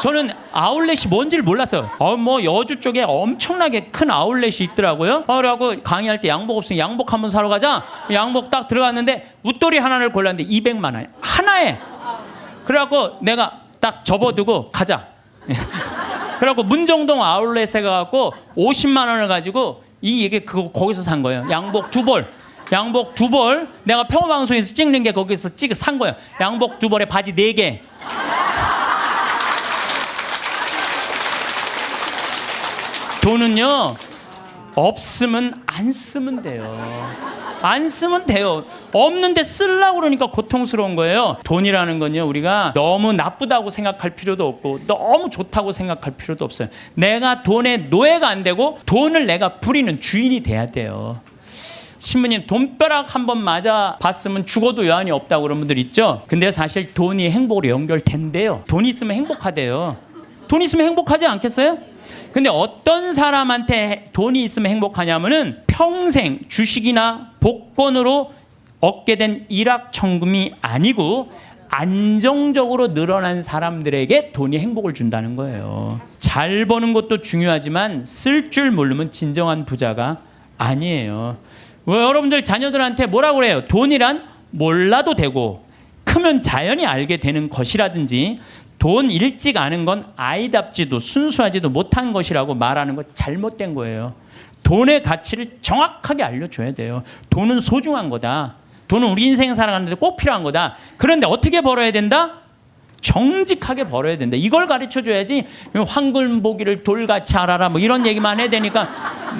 저는 아울렛이 뭔지를 몰랐어요. 뭐 여주 쪽에 엄청나게 큰 아울렛이 있더라고요. 그래갖고 강의할 때 양복 없으니 양복 한번 사러 가자. 양복 딱 들어갔는데 웃돌이 하나를 골랐는데 200만 원 하나에. 그래갖고 내가 딱 접어두고 가자. 그래갖고 문정동 아울렛에 가갖고 50만 원을 가지고 이게 그거 거기서 산 거예요. 양복 두 벌. 양복 두 벌. 내가 평화방송에서 찍는 게 거기서 산 거예요. 양복 두 벌에 바지 4개. 돈은요, 없으면 안 쓰면 돼요. 안 쓰면 돼요. 없는데 쓰려고 그러니까 고통스러운 거예요. 돈이라는 건요, 우리가 너무 나쁘다고 생각할 필요도 없고 너무 좋다고 생각할 필요도 없어요. 내가 돈의 노예가 안 되고 돈을 내가 부리는 주인이 돼야 돼요. 신부님, 돈벼락 한번 맞아 봤으면 죽어도 여한이 없다고 그런 분들 있죠. 근데 사실 돈이 행복으로 연결된대요. 돈이 있으면 행복하대요. 돈 있으면 행복하지 않겠어요? 근데 어떤 사람한테 돈이 있으면 행복하냐면은 평생 주식이나 복권으로 얻게 된 일확천금이 아니고 안정적으로 늘어난 사람들에게 돈이 행복을 준다는 거예요. 잘 버는 것도 중요하지만 쓸 줄 모르면 진정한 부자가 아니에요. 여러분들 자녀들한테 뭐라고 그래요? 돈이란 몰라도 되고 크면 자연히 알게 되는 것이라든지 돈 일찍 아는 건 아이답지도 순수하지도 못한 것이라고 말하는 거 잘못된 거예요. 돈의 가치를 정확하게 알려줘야 돼요. 돈은 소중한 거다. 돈은 우리 인생 살아가는데 꼭 필요한 거다. 그런데 어떻게 벌어야 된다? 정직하게 벌어야 된다. 이걸 가르쳐줘야지 황금보기를 돌같이 알아라 뭐 이런 얘기만 해야 되니까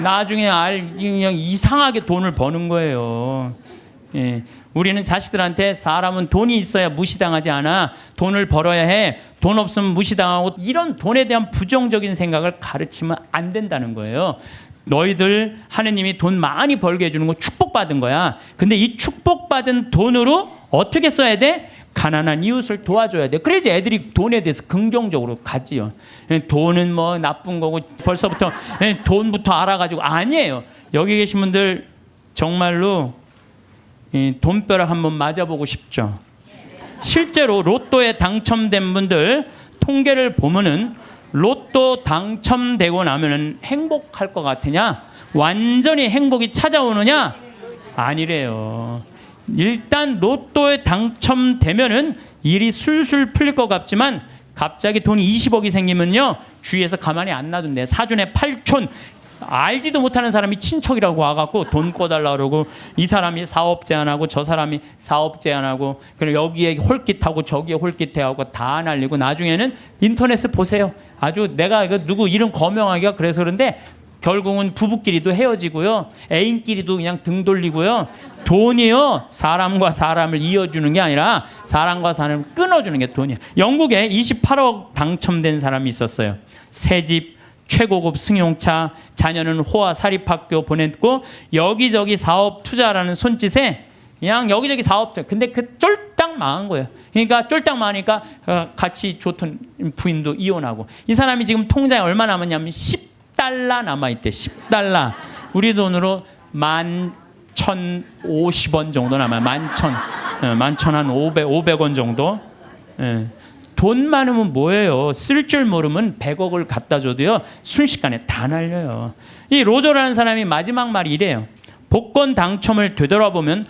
나중에 그냥 이상하게 돈을 버는 거예요. 예. 우리는 자식들한테 사람은 돈이 있어야 무시당하지 않아. 돈을 벌어야 해. 돈 없으면 무시당하고 이런 돈에 대한 부정적인 생각을 가르치면 안 된다는 거예요. 너희들 하느님이 돈 많이 벌게 해주는 거 축복받은 거야. 근데 이 축복받은 돈으로 어떻게 써야 돼? 가난한 이웃을 도와줘야 돼. 그래야지 애들이 돈에 대해서 긍정적으로 가지요. 돈은 뭐 나쁜 거고 벌써부터 돈부터 알아가지고 아니에요. 여기 계신 분들 정말로 돈벼락 한번 맞아보고 싶죠. 실제로 로또에 당첨된 분들 통계를 보면은 로또 당첨되고 나면은 행복할 것 같으냐? 완전히 행복이 찾아오느냐? 아니래요. 일단 로또에 당첨되면은 일이 술술 풀릴 것 같지만 갑자기 돈이 20억이 생기면요 주위에서 가만히 안 놔둔대. 사촌에 8촌 알지도 못하는 사람이 친척이라고 와갖고 돈 꿔달라 그러고 이 사람이 사업 제안하고 저 사람이 사업 제안하고 그리고 여기에 홀깃하고 저기에 홀깃해하고 다 날리고 나중에는 인터넷에 보세요. 아주 내가 누구 이름 거명하기가 그래서 그런데 결국은 부부끼리도 헤어지고요. 애인끼리도 그냥 등 돌리고요. 돈이요. 사람과 사람을 이어주는 게 아니라 사람과 사람을 끊어주는 게 돈이에요. 영국에 28억 당첨된 사람이 있었어요. 새 집, 최고급 승용차, 자녀는 호화 사립학교 보냈고 여기저기 사업 투자라는 손짓에 그냥 여기저기 사업 근데 그 쫄딱 망한 거예요. 그러니까 쫄딱 망하니까 같이 좋던 부인도 이혼하고 이 사람이 지금 통장에 얼마 남았냐면 10달러 남아있대. 10달러. 우리 돈으로 11,050원 정도 남아요. 11,000 한 500원 정도. 예. 돈 많으면 뭐예요? 쓸 줄 모르면 100억을 갖다 줘도요 순식간에 다 날려요. 이 로저라는 사람이 마지막 말이 이래요. 복권 당첨을 되돌아보면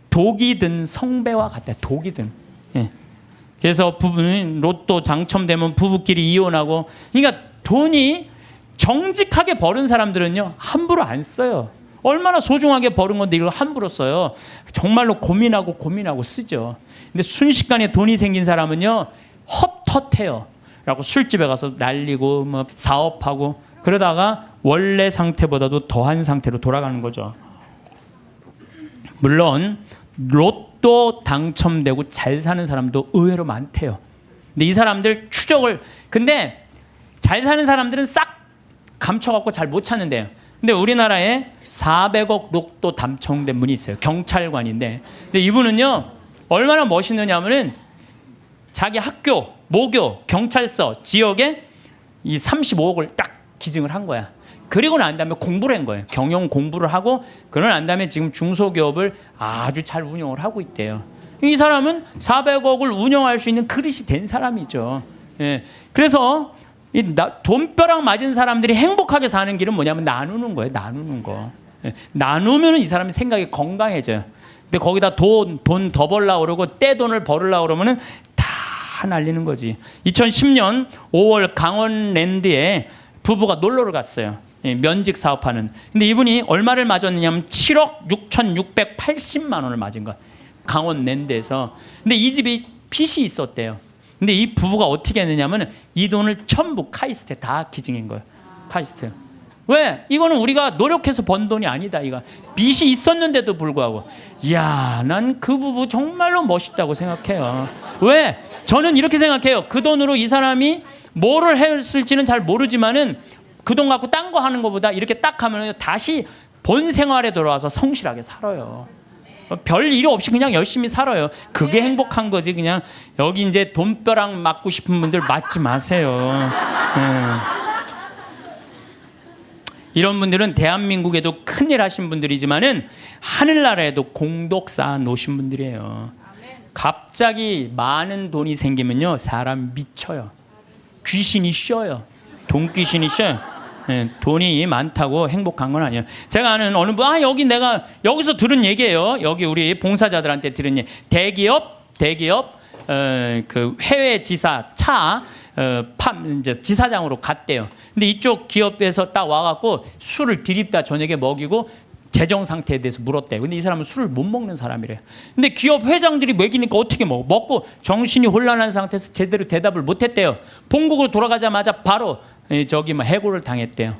독이 든 성배와 같다. 독이 든. 예. 그래서 부부는 로또 당첨되면 부부끼리 이혼하고 그러니까 돈이 정직하게 버는 사람들은요 함부로 안 써요. 얼마나 소중하게 버는 건데 이걸 함부로 써요. 정말로 고민하고 쓰죠. 근데 순식간에 돈이 생긴 사람은요 헛헛해요. 라고 술집에 가서 날리고 뭐 사업하고 그러다가 원래 상태보다도 더한 상태로 돌아가는 거죠. 물론 로또 당첨되고 잘 사는 사람도 의외로 많대요. 근데 이 사람들 근데 잘 사는 사람들은 싹 감춰갖고 잘 못 찾는데요. 근데 우리나라에 400억 로또 당첨된 분이 있어요. 경찰관인데. 근데 이분은요 얼마나 멋있느냐면은 자기 학교, 모교, 경찰서, 지역에 이 35억을 딱 기증을 한 거야. 그리고 난 다음에 공부를 한 거예요. 경영 공부를 하고 그러고 난 다음에 지금 중소기업을 아주 잘 운영을 하고 있대요. 이 사람은 400억을 운영할 수 있는 그릇이 된 사람이죠. 예. 그래서 돈벼락 맞은 사람들이 행복하게 사는 길은 뭐냐면 나누는 거예요. 나누는 거. 예. 나누면 이 사람이 생각이 건강해져요. 근데 거기다 돈 더 벌려고 그러고 떼돈을 벌으려고 그러면은 다 날리는 거지. 2010년 5월 강원랜드에 부부가 놀러를 갔어요. 예, 면직 사업하는. 근데 이분이 얼마를 맞았느냐면 7억 6,680만 원을 맞은 거야. 강원랜드에서. 근데 이 집이 빚이 있었대요. 근데 이 부부가 어떻게 했느냐면 이 돈을 전부 카이스트에 다 기증한 거예요. 카이스트. 왜? 이거는 우리가 노력해서 번 돈이 아니다. 이거 빚이 있었는데도 불구하고. 이야, 난 그 부부 정말로 멋있다고 생각해요. 왜? 저는 이렇게 생각해요. 그 돈으로 이 사람이 뭐를 했을지는 잘 모르지만은 그 돈 갖고 딴 거 하는 것보다 이렇게 딱 하면 다시 본 생활에 돌아와서 성실하게 살아요. 별 일 없이 그냥 열심히 살아요. 그게 행복한 거지. 그냥 여기 이제 돈벼락 맞고 싶은 분들 맞지 마세요. 이런 분들은 대한민국에도 큰일 하신 분들이지만은 하늘나라에도 공덕 쌓아 놓으신 분들이에요. 갑자기 많은 돈이 생기면요, 사람 미쳐요. 귀신이 쉬어요. 돈 귀신이 쉬어요. 예, 돈이 많다고 행복한 건 아니에요. 제가 아는 어느 분, 여기 내가 여기서 들은 얘기예요. 여기 우리 봉사자들한테 들은 얘기. 대기업 그 해외 지사 이제 지사장으로 갔대요. 근데 이쪽 기업에서 딱 와갖고 술을 들이다 저녁에 먹이고 재정 상태에 대해서 물었대요. 근데 이 사람은 술을 못 먹는 사람이래요. 근데 기업 회장들이 먹이니까 어떻게 먹고 정신이 혼란한 상태에서 제대로 대답을 못했대요. 본국으로 돌아가자마자 바로 저기 해고를 당했대요.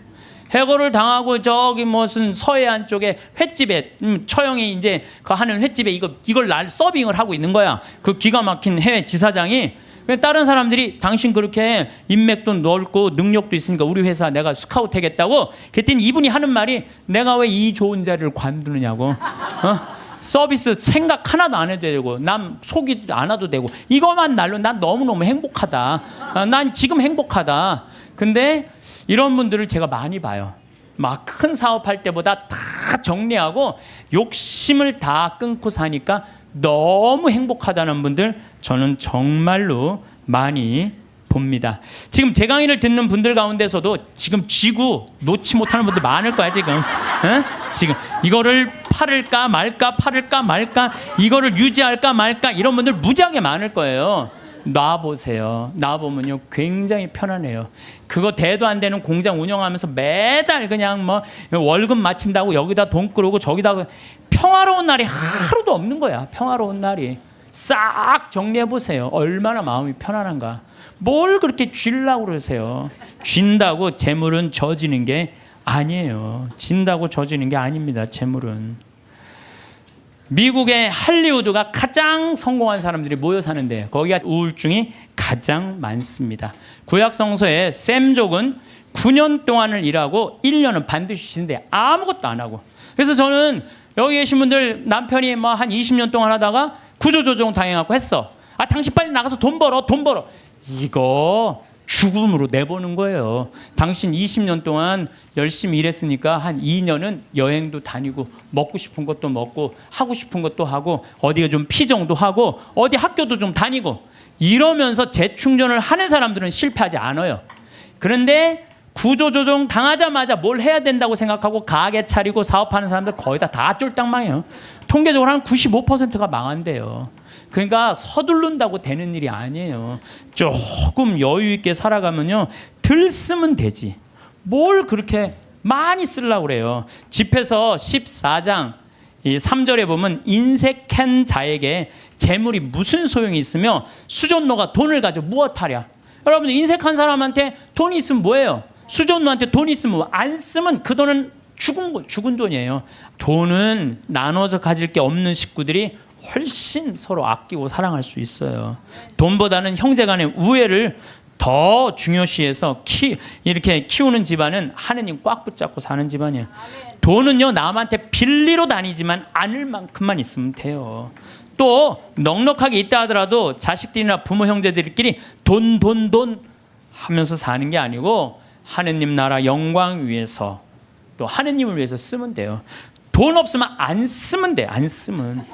해고를 당하고 저기 무슨 서해안 쪽에 횟집에 처형이 이제 그 하는 횟집에 이걸 서빙을 하고 있는 거야. 그 기가 막힌 해외 지사장이. 다른 사람들이 당신 그렇게 인맥도 넓고 능력도 있으니까 우리 회사 내가 스카우트 하겠다고. 그랬더니 이분이 하는 말이 내가 왜 이 좋은 자리를 관두느냐고. 서비스 생각 하나도 안 해도 되고 남 속이 안 와도 되고 이것만 날로 난 너무너무 행복하다. 난 지금 행복하다. 근데 이런 분들을 제가 많이 봐요. 막 큰 사업할 때보다 다 정리하고 욕심을 다 끊고 사니까 너무 행복하다는 분들 저는 정말로 많이 봅니다. 지금 제 강의를 듣는 분들 가운데서도 지금 쥐고 놓지 못하는 분들 많을 거야 지금. 지금 이거를 팔을까 말까 이거를 유지할까 말까 이런 분들 무지하게 많을 거예요. 놔보세요. 놔보면요 굉장히 편안해요. 그거 대도 안 되는 공장 운영하면서 매달 그냥 뭐 월급 마친다고 여기다 돈 끌고 저기다 평화로운 날이 하루도 없는 거야. 평화로운 날이. 싹 정리해보세요. 얼마나 마음이 편안한가. 뭘 그렇게 쥐려고 그러세요. 쥔다고 재물은 져지는 게 아니에요. 진다고 져지는 게 아닙니다. 재물은. 미국의 할리우드가 가장 성공한 사람들이 모여 사는데 거기가 우울증이 가장 많습니다. 구약 성서에 샘족은 9년 동안을 일하고 1년은 반드시 쉬는데 아무것도 안 하고. 그래서 저는 여기 계신 분들 남편이 뭐 한 20년 동안 하다가 구조조정 당해갖고 했어. 당신 빨리 나가서 돈 벌어. 이거 죽음으로 내보는 거예요. 당신 20년 동안 열심히 일했으니까 한 2년은 여행도 다니고 먹고 싶은 것도 먹고 하고 싶은 것도 하고 어디가 좀 피정도 하고 어디 학교도 좀 다니고 이러면서 재충전을 하는 사람들은 실패하지 않아요. 그런데 구조조정 당하자마자 뭘 해야 된다고 생각하고 가게 차리고 사업하는 사람들 거의 다 쫄딱 망해요. 통계적으로 한 95%가 망한대요. 그러니까 서두른다고 되는 일이 아니에요. 조금 여유 있게 살아가면요 덜 쓰면 되지. 뭘 그렇게 많이 쓰려고 그래요. 집에서 14장 3절에 보면 인색한 자에게 재물이 무슨 소용이 있으며 수전노가 돈을 가지고 무엇하랴. 여러분들 인색한 사람한테 돈이 있으면 뭐예요? 수전노한테 돈이 있으면 안 쓰면 그 돈은 죽은 돈이에요. 돈은 나눠서 가질 게 없는 식구들이 훨씬 서로 아끼고 사랑할 수 있어요. 돈보다는 형제간의 우애를 더 중요시해서 이렇게 키우는 집안은 하느님 꽉 붙잡고 사는 집안이에요. 돈은요 남한테 빌리러 다니지만 않을 만큼만 있으면 돼요. 또 넉넉하게 있다 하더라도 자식들이나 부모 형제들끼리 돈 하면서 사는 게 아니고 하느님 나라 영광 위해서 또 하느님을 위해서 쓰면 돼요. 돈 없으면 안 쓰면 돼. 안 쓰면.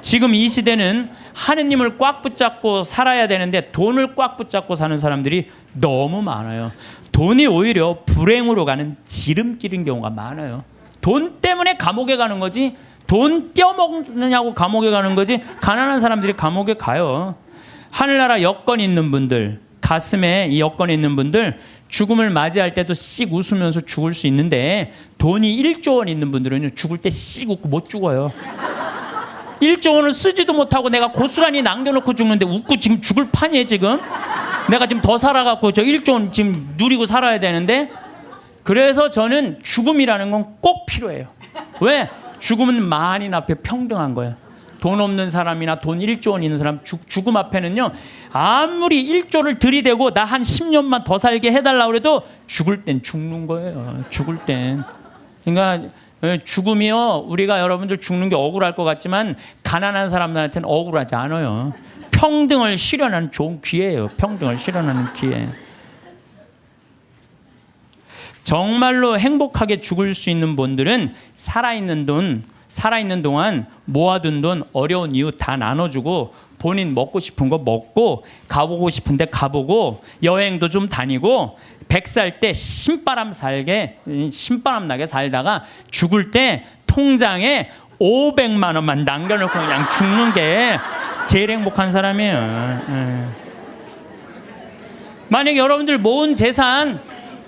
지금 이 시대는 하느님을 꽉 붙잡고 살아야 되는데 돈을 꽉 붙잡고 사는 사람들이 너무 많아요. 돈이 오히려 불행으로 가는 지름길인 경우가 많아요. 돈 때문에 감옥에 가는 거지, 돈 떼어먹느냐고 감옥에 가는 거지, 가난한 사람들이 감옥에 가요. 하늘나라 여건 있는 분들, 가슴에 이 여건 있는 분들, 죽음을 맞이할 때도 씩 웃으면서 죽을 수 있는데, 돈이 1조 원 있는 분들은 죽을 때 씩 웃고 못 죽어요. 1조 원을 쓰지도 못하고 내가 고스란히 남겨놓고 죽는데 웃고 지금 죽을 판이에요. 지금 내가 지금 더 살아갖고 저 1조 원 지금 누리고 살아야 되는데. 그래서 저는 죽음이라는 건 꼭 필요해요. 왜? 죽음은 만인 앞에 평등한 거예요. 돈 없는 사람이나 돈 1조 원 있는 사람, 죽음 앞에는요, 아무리 1조를 들이대고 나 한 10년만 더 살게 해달라고 해도 죽을 땐 죽는 거예요. 죽을 땐. 그러니까 죽음이요, 우리가 여러분들 죽는 게 억울할 것 같지만 가난한 사람들한테는 억울하지 않아요. 평등을 실현하는 좋은 기회예요. 평등을 실현하는 기회. 정말로 행복하게 죽을 수 있는 분들은 살아있는 동안 모아둔 돈 어려운 이유 다 나눠주고, 본인 먹고 싶은 거 먹고, 가보고 싶은데 가보고, 여행도 좀 다니고, 100살 때 신바람 나게 살다가 죽을 때 통장에 500만 원만 남겨놓고 그냥 죽는 게 제일 행복한 사람이에요. 만약에 여러분들 모은 재산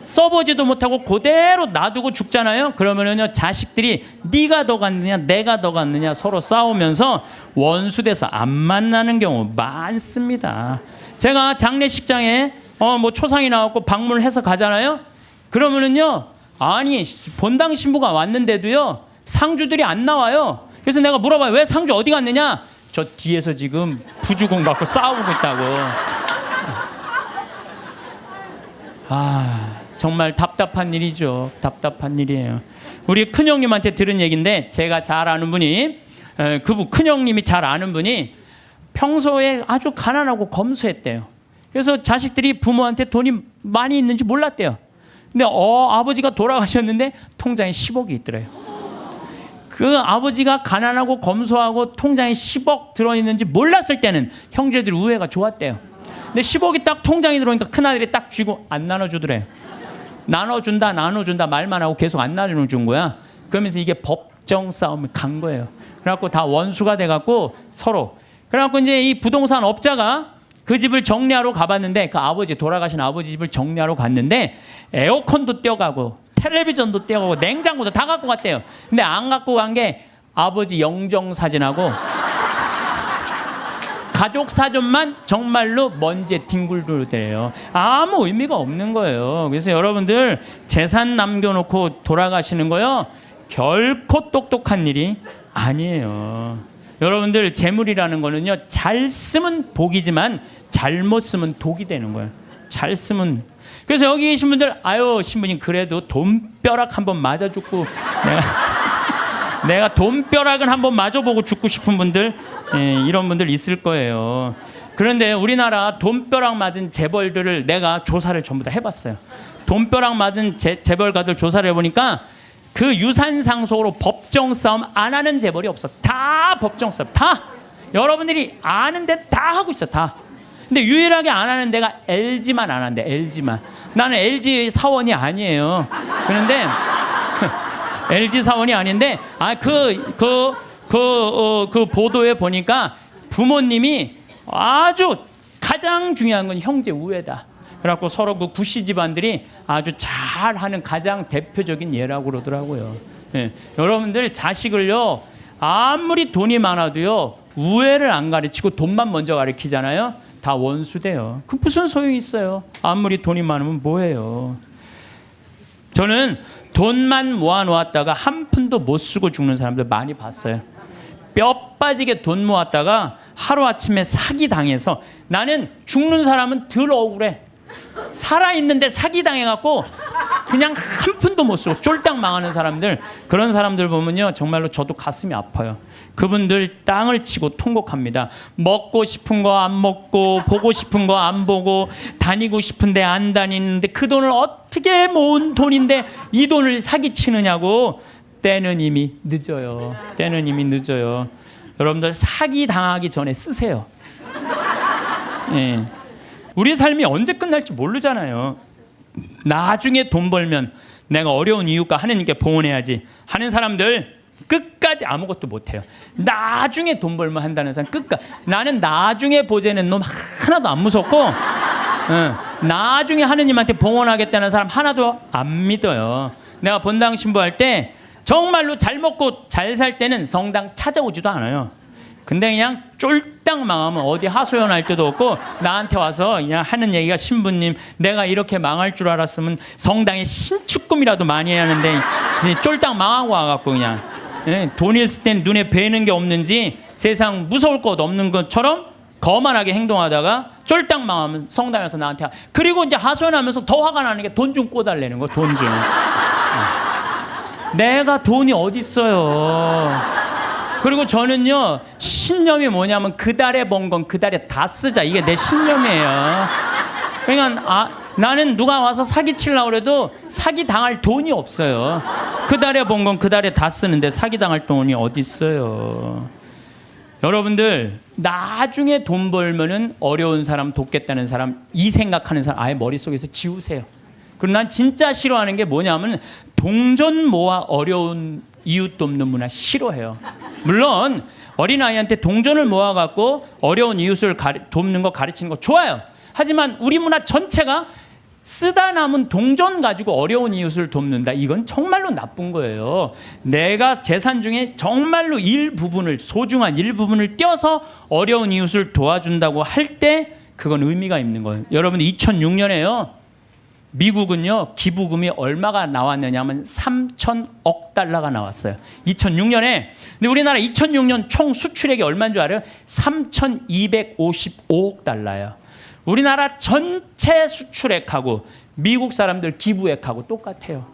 써보지도 못하고 그대로 놔두고 죽잖아요. 그러면은요, 자식들이 네가 더 갔느냐 내가 더 갔느냐 서로 싸우면서 원수돼서 안 만나는 경우 많습니다. 제가 장례식장에 뭐 초상이 나왔고 방문을 해서 가잖아요. 그러면은요, 아니 본당 신부가 왔는데도요 상주들이 안 나와요. 그래서 내가 물어봐요. 왜 상주 어디 갔느냐? 저 뒤에서 지금 부주공 갖고 싸우고 있다고. 정말 답답한 일이죠. 답답한 일이에요. 우리 큰형님한테 들은 얘기인데, 제가 잘 아는 분이, 큰형님이 잘 아는 분이 평소에 아주 가난하고 검소했대요. 그래서 자식들이 부모한테 돈이 많이 있는지 몰랐대요. 근데 아버지가 돌아가셨는데 통장에 10억이 있더래요. 그 아버지가 가난하고 검소하고 통장에 10억 들어있는지 몰랐을 때는 형제들이 우애가 좋았대요. 근데 10억이 딱 통장에 들어오니까 큰아들이 딱 쥐고 안 나눠주더래요. 나눠준다 말만 하고 계속 안 나눠준 거야. 그러면서 이게 법정 싸움이 간 거예요. 그래갖고 다 원수가 돼갖고 서로. 그래갖고 이제 이 부동산 업자가 그 집을 정리하러 가봤는데, 그 아버지, 돌아가신 아버지 집을 정리하러 갔는데 에어컨도 떼어가고 텔레비전도 떼어가고 냉장고도 다 갖고 갔대요. 근데 안 갖고 간 게 아버지 영정사진하고 가족사전만 정말로 먼지에 뒹굴더래요. 아무 의미가 없는 거예요. 그래서 여러분들 재산 남겨놓고 돌아가시는 거요, 결코 똑똑한 일이 아니에요. 여러분들 재물이라는 거는요, 잘 쓰면 복이지만 잘못 쓰면 독이 되는 거예요. 잘 쓰면. 그래서 여기 계신 분들, 아유 신부님 그래도 돈벼락 한번 맞아 죽고 내가 돈벼락은 한번 맞아보고 죽고 싶은 분들, 이런 분들 있을 거예요. 그런데 우리나라 돈벼락 맞은 재벌들을 내가 조사를 전부 다 해봤어요. 돈벼락 맞은 재벌가들 조사를 해보니까 그 유산상속으로 법정 싸움 안 하는 재벌이 없어. 다 법정 싸움. 다 여러분들이 아는데 다 하고 있어. 다. 근데 유일하게 안 하는 데가 LG만 안 한대. LG만. 나는 LG 사원이 아니에요. 그런데 LG 사원이 아닌데, 그 보도에 보니까 부모님이 아주 가장 중요한 건 형제 우애다. 그래갖고 서로 그 구씨 집안들이 아주 잘하는 가장 대표적인 예라고 그러더라고요. 여러분들 자식을요, 아무리 돈이 많아도요 우애를 안 가르치고 돈만 먼저 가르치잖아요. 다 원수돼요. 그 무슨 소용이 있어요? 아무리 돈이 많으면 뭐해요? 저는 돈만 모아놓았다가 한 푼도 못 쓰고 죽는 사람들 많이 봤어요. 뼈 빠지게 돈 모았다가 하루아침에 사기당해서, 나는 죽는 사람은 덜 억울해. 살아있는데 사기당해갖고 그냥 한 푼도 못 쓰고 쫄딱 망하는 사람들, 그런 사람들 보면요 정말로 저도 가슴이 아파요. 그분들 땅을 치고 통곡합니다. 먹고 싶은 거 안 먹고, 보고 싶은 거 안 보고, 다니고 싶은데 안 다니는데 그 돈을 어떻게 모은 돈인데 이 돈을 사기치느냐고. 때는 이미 늦어요. 때는 이미 늦어요. 여러분들 사기 당하기 전에 쓰세요. 예. 우리 삶이 언제 끝날지 모르잖아요. 나중에 돈 벌면 내가 어려운 이유가 하느님께 봉헌해야지 하는 사람들 끝까지 아무것도 못해요. 나중에 돈 벌면 한다는 사람 끝까지. 나는 나중에 보자는 놈 하나도 안 무섭고 나중에 하느님한테 봉헌하겠다는 사람 하나도 안 믿어요. 내가 본당 신부할 때 정말로 잘 먹고 잘 살 때는 성당 찾아오지도 않아요. 근데 그냥 쫄딱 망하면 어디 하소연할 때도 없고 나한테 와서 그냥 하는 얘기가 신부님 내가 이렇게 망할 줄 알았으면 성당에 신축금이라도 많이 해야 하는데 쫄딱 망하고 와갖고 그냥 돈 있을 땐 눈에 뵈는 게 없는지 세상 무서울 것 없는 것처럼 거만하게 행동하다가 쫄딱 망하면 성당에서 나한테 그리고 이제 하소연하면서 더 화가 나는 게 돈 좀 꿔달라는 거. 돈 좀. 내가 돈이 어딨어요. 그리고 저는요 신념이 뭐냐면 그 달에 번 건 그 달에 다 쓰자. 이게 내 신념이에요. 그러니까 나는 누가 와서 사기 치려고 해도 사기 당할 돈이 없어요. 그 달에 번 건 그 달에 다 쓰는데 사기 당할 돈이 어디 있어요. 여러분들 나중에 돈 벌면은 어려운 사람 돕겠다는 사람 이 생각하는 사람 아예 머릿속에서 지우세요. 그리고 난 진짜 싫어하는 게 뭐냐면 동전 모아 어려운 이웃 돕는 문화 싫어해요. 물론 어린아이한테 동전을 모아갖고 어려운 이웃을 돕는 거 가르치는 거 좋아요. 하지만 우리 문화 전체가 쓰다 남은 동전 가지고 어려운 이웃을 돕는다. 이건 정말로 나쁜 거예요. 내가 재산 중에 정말로 일부분을 소중한 일부분을 떼어서 어려운 이웃을 도와준다고 할 때 그건 의미가 있는 거예요. 여러분 2006년에요. 미국은요 기부금이 얼마가 나왔느냐면 3,000억 달러가 나왔어요. 2006년에. 근데 우리나라 2006년 총 수출액이 얼마인 줄 알아요? 3,255억 달러예요. 우리나라 전체 수출액하고 미국 사람들 기부액하고 똑같아요.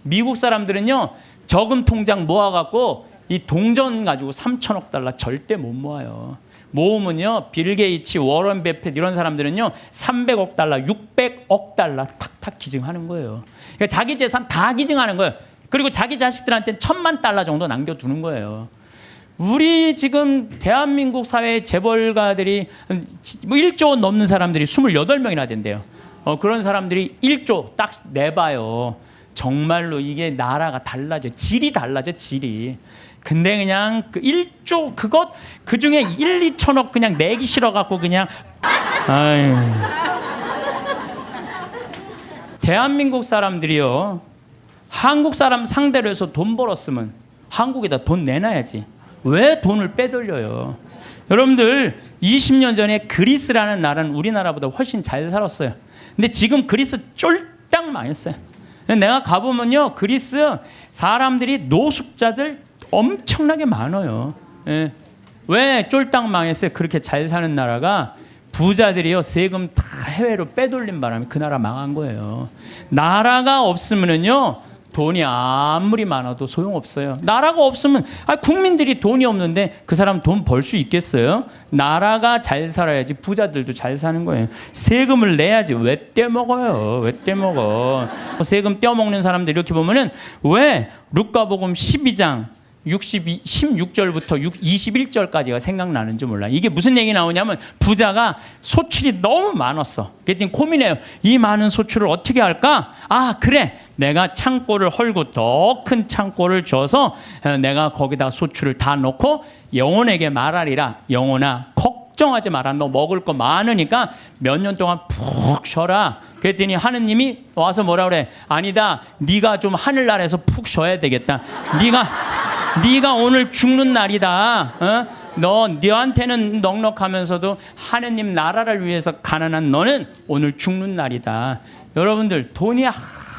미국 사람들은요 저금 통장 모아갖고 이 동전 가지고 3,000억 달러 절대 못 모아요. 모으면요 빌 게이츠, 워런 베핏 이런 사람들은요 300억 달러, 600억 달러 탁탁 기증하는 거예요. 그러니까 자기 재산 다 기증하는 거예요. 그리고 자기 자식들한테는 1,000만 달러 정도 남겨두는 거예요. 우리 지금 대한민국 사회의 재벌가들이 뭐 1조 원 넘는 사람들이 28명이나 된대요. 그런 사람들이 1조 딱 내봐요. 정말로 이게 나라가 달라져. 질이 달라져, 질이. 근데 그냥 그 1조 그것 그 중에 1, 2천억 그냥 내기 싫어갖고 그냥 아유. 대한민국 사람들이요 한국 사람 상대로 해서 돈 벌었으면 한국에다 돈 내놔야지. 왜 돈을 빼돌려요? 여러분들 20년 전에 그리스라는 나라는 우리나라보다 훨씬 잘 살았어요. 근데 지금 그리스 쫄딱 망했어요. 내가 가보면요 그리스 사람들이 노숙자들 엄청나게 많아요. 예. 왜 쫄딱 망했어요? 그렇게 잘 사는 나라가 부자들이요 세금 다 해외로 빼돌린 바람에 그 나라 망한 거예요. 나라가 없으면은요 돈이 아무리 많아도 소용없어요. 나라가 없으면 국민들이 돈이 없는데 그 사람 돈 벌 수 있겠어요? 나라가 잘 살아야지 부자들도 잘 사는 거예요. 세금을 내야지. 왜 떼먹어요? 왜 떼먹어? 세금 떼먹는 사람들 이렇게 보면은 왜 루카복음 12장 16절부터 21절까지가 생각나는지 몰라. 이게 무슨 얘기 나오냐면 부자가 소출이 너무 많았어. 그랬더니 고민해요. 이 많은 소출을 어떻게 할까? 그래. 내가 창고를 헐고 더 큰 창고를 줘서 내가 거기다 소출을 다 넣고 영혼에게 말하리라. 영혼아 걱정하지 마라. 너 먹을 거 많으니까 몇 년 동안 푹 쉬어라. 그랬더니 하느님이 와서 뭐라 그래? 아니다. 네가 좀 하늘나라에서 푹 쉬어야 되겠다. 네가 오늘 죽는 날이다. 너한테는 넉넉하면서도 하느님 나라를 위해서 가난한 너는 오늘 죽는 날이다. 여러분들 돈이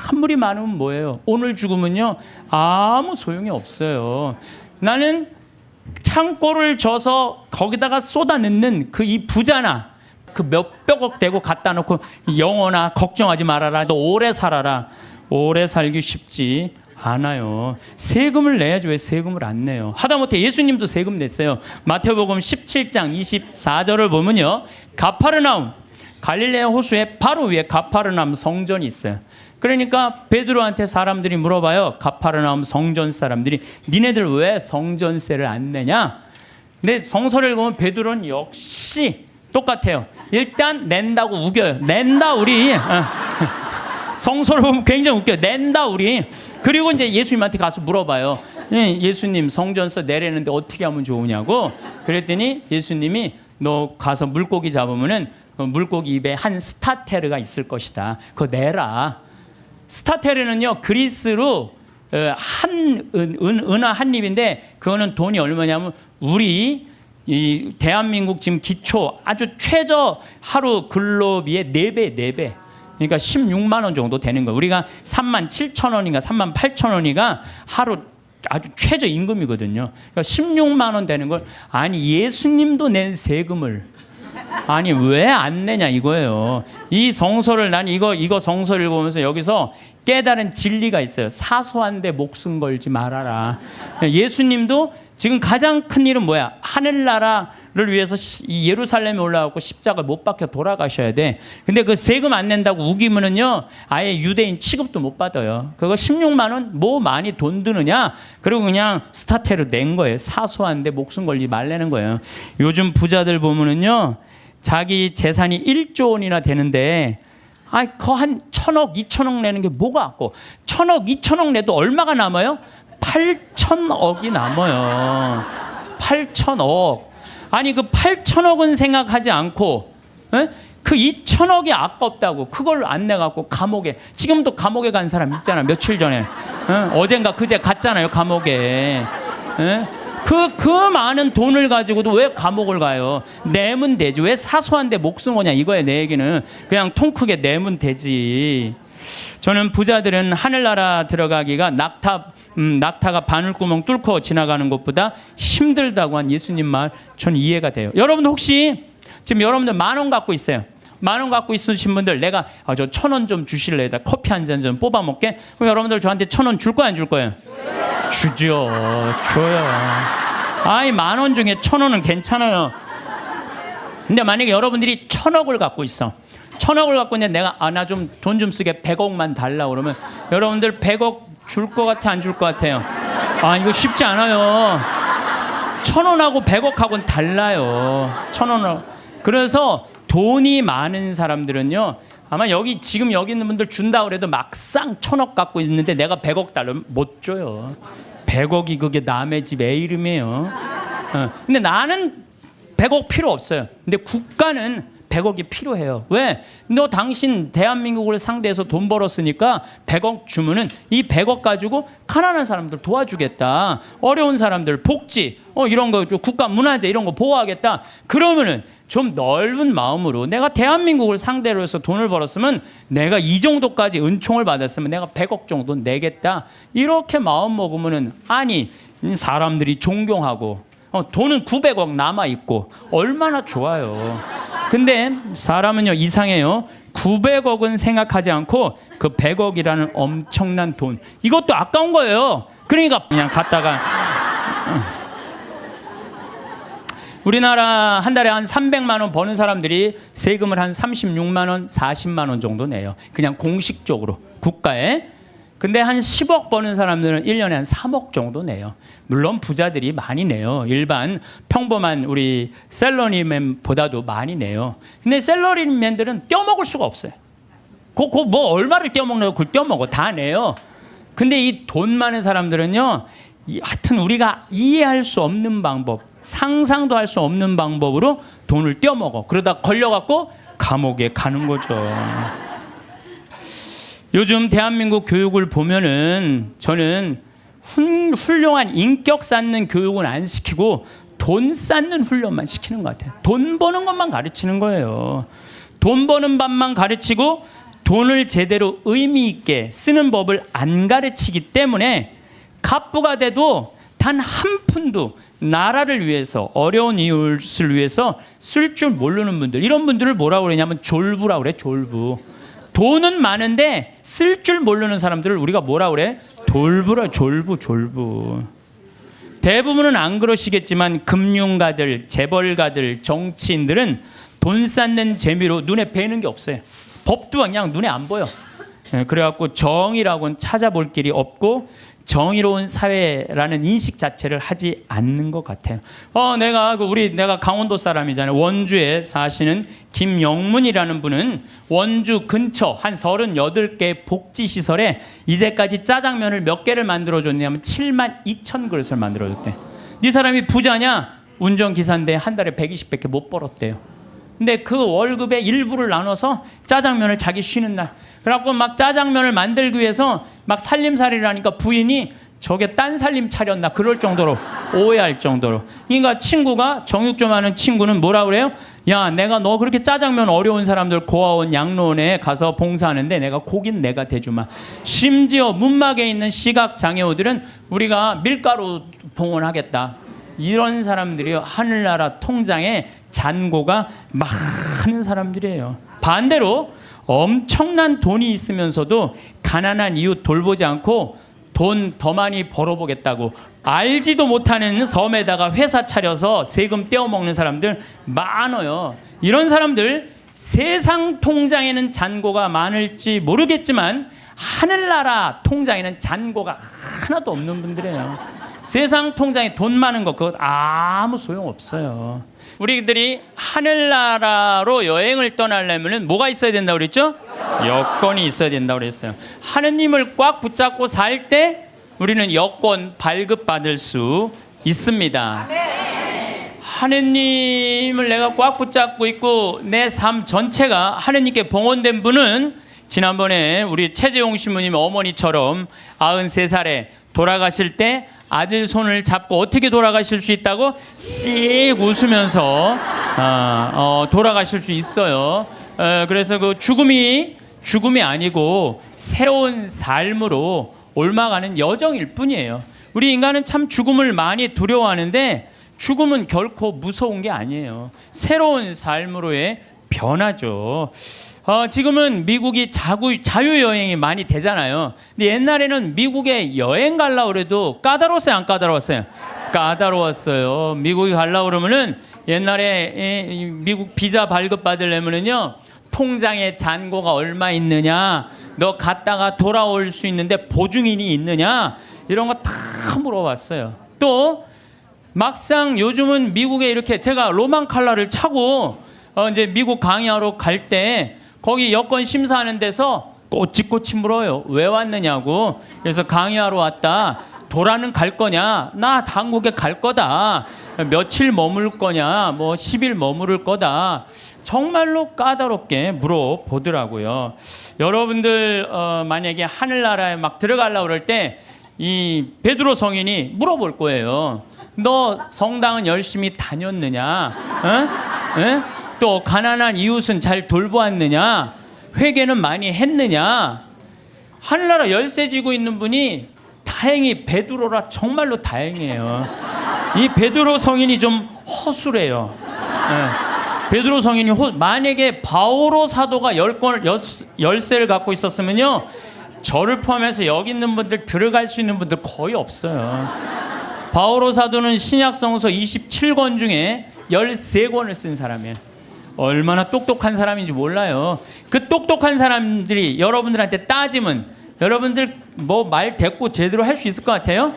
아무리 많으면 뭐예요? 오늘 죽으면요 아무 소용이 없어요. 나는 창고를 져서 거기다가 쏟아넣는 그 이 부자나 그 몇백억 대고 갖다 놓고 영혼아 걱정하지 말아라. 너 오래 살아라. 오래 살기 쉽지 않아요. 세금을 내야지 왜 세금을 안 내요? 하다못해 예수님도 세금 냈어요. 마태복음 17장 24절을 보면요 가파르나움 갈릴레아 호수의 바로 위에 가파르나움 성전이 있어요. 그러니까 베드로한테 사람들이 물어봐요. 가파르나움 성전 사람들이 니네들 왜 성전세를 안 내냐? 근데 성서를 보면 베드로는 역시 똑같아요. 일단 낸다고 우겨요. 낸다 우리. 성서를 보면 굉장히 웃겨요. 낸다 우리. 그리고 이제 예수님한테 가서 물어봐요. 예수님 성전서 내려는데 어떻게 하면 좋으냐고. 그랬더니 예수님이 너 가서 물고기 잡으면은 그 물고기 입에 한 스타테르가 있을 것이다. 그거 내라. 스타테르는요 그리스로 은하 한 입인데 그거는 돈이 얼마냐면 우리 이 대한민국 지금 기초 아주 최저 하루 근로비의 4배. 그러니까 16만 원 정도 되는 거예요. 우리가 3만 7천 원인가 3만 8천 원이가 하루 아주 최저 임금이거든요. 그러니까 16만 원 되는 걸 아니 예수님도 낸 세금을 아니 왜 안 내냐 이거예요. 이 성서를 난 이거 성서를 보면서 여기서 깨달은 진리가 있어요. 사소한데 목숨 걸지 말아라. 예수님도 지금 가장 큰 일은 뭐야? 하늘나라를 위해서 이 예루살렘에 올라가고 십자가 못 박혀 돌아가셔야 돼. 근데 그 세금 안 낸다고 우기면은요 아예 유대인 취급도 못 받아요. 그거 16만 원 뭐 많이 돈 드느냐? 그리고 그냥 스타테로 낸 거예요. 사소한데 목숨 걸지 말라는 거예요. 요즘 부자들 보면은요 자기 재산이 1조 원이나 되는데 그 한 1,000억, 2,000억 내는 게 뭐가 아까워. 1,000억, 2,000억 내도 얼마가 남아요? 8,000억이 남아요. 8,000억. 아니 그 8,000억은 생각하지 않고 그 2,000억이 아깝다고 그걸 안 내갖고 감옥에 지금도 감옥에 간 사람 있잖아. 며칠 전에 어젠가 그제 갔잖아요 감옥에. 그 많은 돈을 가지고도 왜 감옥을 가요? 내면 되지. 왜 사소한데 목숨 거냐 이거야. 내 얘기는 그냥 통 크게 내면 되지. 저는 부자들은 하늘나라 들어가기가 낙타가 바늘구멍 뚫고 지나가는 것보다 힘들다고 한 예수님 말 저는 이해가 돼요. 여러분 혹시 지금 여러분들 10,000원 갖고 있어요. 10,000원 갖고 있으신 분들 내가 저 1,000원 좀 주실래요? 커피 한 잔 좀 뽑아 먹게. 그럼 여러분들 저한테 1,000원 줄 거야 안 줄 거예요? 주죠. 줘요. 아이 10,000원 중에 1,000원은 괜찮아요. 근데 만약에 여러분들이 1,000억을 갖고 있어. 1,000억을 갖고 있는데 내가 나 좀 돈 좀 쓰게 100억만 달라 그러면 여러분들 100억 줄 것 같아 안 줄 것 같아요? 이거 쉽지 않아요. 1,000원하고 100억하고는 달라요. 1,000원하고. 그래서 돈이 많은 사람들은요 아마 지금 여기 있는 분들 준다 그래도 막상 1,000억 갖고 있는데 내가 100억 달라면 못 줘요. 100억이 그게 남의 집 애 이름이에요. 근데 나는 100억 필요 없어요. 근데 국가는 100억이 필요해요. 왜? 너 당신 대한민국을 상대해서 돈 벌었으니까 100억 주면은 이 100억 가지고 가난한 사람들 도와주겠다. 어려운 사람들 복지 이런 거 국가 문화재 이런 거 보호하겠다. 그러면은 좀 넓은 마음으로 내가 대한민국을 상대로 해서 돈을 벌었으면 내가 이 정도까지 은총을 받았으면 내가 100억 정도 내겠다. 이렇게 마음 먹으면은 아니 사람들이 존경하고 돈은 900억 남아있고 얼마나 좋아요. 근데 사람은요 이상해요. 900억은 생각하지 않고 그 100억이라는 엄청난 돈 이것도 아까운 거예요. 그러니까 그냥 갖다가 우리나라 한 달에 한 300만 원 버는 사람들이 세금을 한 36만 원, 40만 원 정도 내요. 그냥 공식적으로 국가에. 근데 한 10억 버는 사람들은 1년에 한 3억 정도 내요. 물론 부자들이 많이 내요. 일반 평범한 우리 셀러리맨보다도 많이 내요. 근데 셀러리맨들은 떼어먹을 수가 없어요. 뭐 얼마를 떼어먹냐고 그걸 떼어먹어. 다 내요. 근데 이 돈 많은 사람들은요. 하여튼 우리가 이해할 수 없는 방법, 상상도 할 수 없는 방법으로 돈을 떼어먹어. 그러다 걸려갖고 감옥에 가는 거죠. 요즘 대한민국 교육을 보면은 저는 훌륭한 인격 쌓는 교육은 안 시키고 돈 쌓는 훈련만 시키는 것 같아요. 돈 버는 것만 가르치는 거예요. 돈 버는 법만 가르치고 돈을 제대로 의미 있게 쓰는 법을 안 가르치기 때문에 갑부가 돼도 단 한 푼도 나라를 위해서 어려운 이웃을 위해서 쓸 줄 모르는 분들 이런 분들을 뭐라고 그러냐면 졸부라고 그래. 졸부. 돈은 많은데 쓸 줄 모르는 사람들을 우리가 뭐라 그래? 졸부라. 졸부. 대부분은 안 그러시겠지만 금융가들, 재벌가들, 정치인들은 돈 쌓는 재미로 눈에 뵈는 게 없어요. 법도 그냥 눈에 안 보여. 그래갖고 정의라고는 찾아볼 길이 없고 정의로운 사회라는 인식 자체를 하지 않는 것 같아요. 내가 강원도 사람이잖아요. 원주에 사시는 김영문이라는 분은 원주 근처 한 38개 복지시설에 이제까지 짜장면을 몇 개를 만들어줬냐면 7만 2천 그릇을 만들어줬대. 이 사람이 부자냐? 운전기사인데 한 달에 120밖에 못 벌었대요. 근데 그 월급의 일부를 나눠서 짜장면을 자기 쉬는 날, 그래갖고 막 짜장면을 만들기 위해서 막 살림살이를 하니까 부인이 저게 딴 살림 차렸나 그럴 정도로 오해할 정도로. 그러니까 친구가, 정육 좀 하는 친구는 뭐라 그래요? 야, 내가 너 그렇게 짜장면 어려운 사람들 고아원 양로원에 가서 봉사하는데 내가 고긴 내가 대주마. 심지어 문막에 있는 시각장애우들은 우리가 밀가루 봉헌하겠다. 이런 사람들이 하늘나라 통장에 잔고가 많은 사람들이에요. 반대로 엄청난 돈이 있으면서도 가난한 이웃 돌보지 않고 돈 더 많이 벌어보겠다고 알지도 못하는 섬에다가 회사 차려서 세금 떼어먹는 사람들 많아요. 이런 사람들 세상 통장에는 잔고가 많을지 모르겠지만 하늘나라 통장에는 잔고가 하나도 없는 분들이에요. 세상 통장에 돈 많은 거 그것 아무 소용없어요. 우리들이 하늘나라로 여행을 떠나려면 뭐가 있어야 된다고 그랬죠? 여건이 있어야 된다고 그랬어요. 하느님을 꽉 붙잡고 살 때 우리는 여건 발급받을 수 있습니다. 하느님을 내가 꽉 붙잡고 있고 내 삶 전체가 하느님께 봉헌된 분은 지난번에 우리 최재용 신부님 어머니처럼 93살에 돌아가실 때 아들 손을 잡고 어떻게 돌아가실 수 있다고 씩 웃으면서 돌아가실 수 있어요. 그래서 그 죽음이 아니고 새로운 삶으로 옮아가는 여정일 뿐이에요. 우리 인간은 참 죽음을 많이 두려워하는데 죽음은 결코 무서운 게 아니에요. 새로운 삶으로의 변화죠. 지금은 미국이 자유여행이 많이 되잖아요. 근데 옛날에는 미국에 여행 가려고 그래도 까다로웠어요, 안 까다로웠어요? 까다로웠어요. 미국에 가려고 그러면은 옛날에 미국 비자 발급 받으려면은요, 통장에 잔고가 얼마 있느냐, 너 갔다가 돌아올 수 있는데 보증인이 있느냐, 이런 거 다 물어봤어요. 또 막상 요즘은 미국에 이렇게 제가 로망 칼라를 차고 이제 미국 강의하러 갈 때 거기 여권 심사하는 데서 꼬치꼬치 물어요. 왜 왔느냐고. 그래서 강의하러 왔다. 도라는 갈 거냐? 나 한국에 갈 거다. 며칠 머물 거냐? 뭐 10일 머무를 거다. 정말로 까다롭게 물어보더라고요. 여러분들 만약에 하늘나라에 막 들어가려고 그럴 때 이 베드로 성인이 물어볼 거예요. 너 성당은 열심히 다녔느냐? 또 가난한 이웃은 잘 돌보았느냐? 회개는 많이 했느냐? 하늘나라 열쇠 쥐고 있는 분이 다행히 베드로라 정말로 다행이에요. 이 베드로 성인이 좀 허술해요. 베드로 성인이 만약에 바오로 사도가 열쇠를 갖고 있었으면요, 저를 포함해서 여기 있는 분들 들어갈 수 있는 분들 거의 없어요. 바오로 사도는 신약성서 27권 중에 13권을 쓴 사람이에요. 얼마나 똑똑한 사람인지 몰라요. 그 똑똑한 사람들이 여러분들한테 따지면 여러분들 뭐 말 대꾸 제대로 할 수 있을 것 같아요?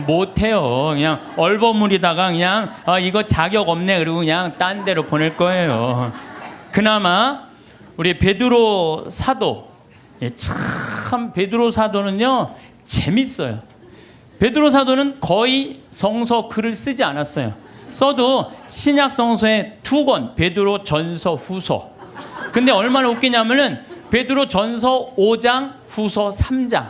못해요. 그냥 얼버무리다가 그냥 이거 자격 없네 그리고 그냥 딴 데로 보낼 거예요. 그나마 우리 베드로 사도, 참 베드로 사도는요 재밌어요. 베드로 사도는 거의 성서 글을 쓰지 않았어요. 써도 신약 성서에 2권, 베드로 전서 후서. 근데 얼마나 웃기냐면은 베드로 전서 5장, 후서 3장.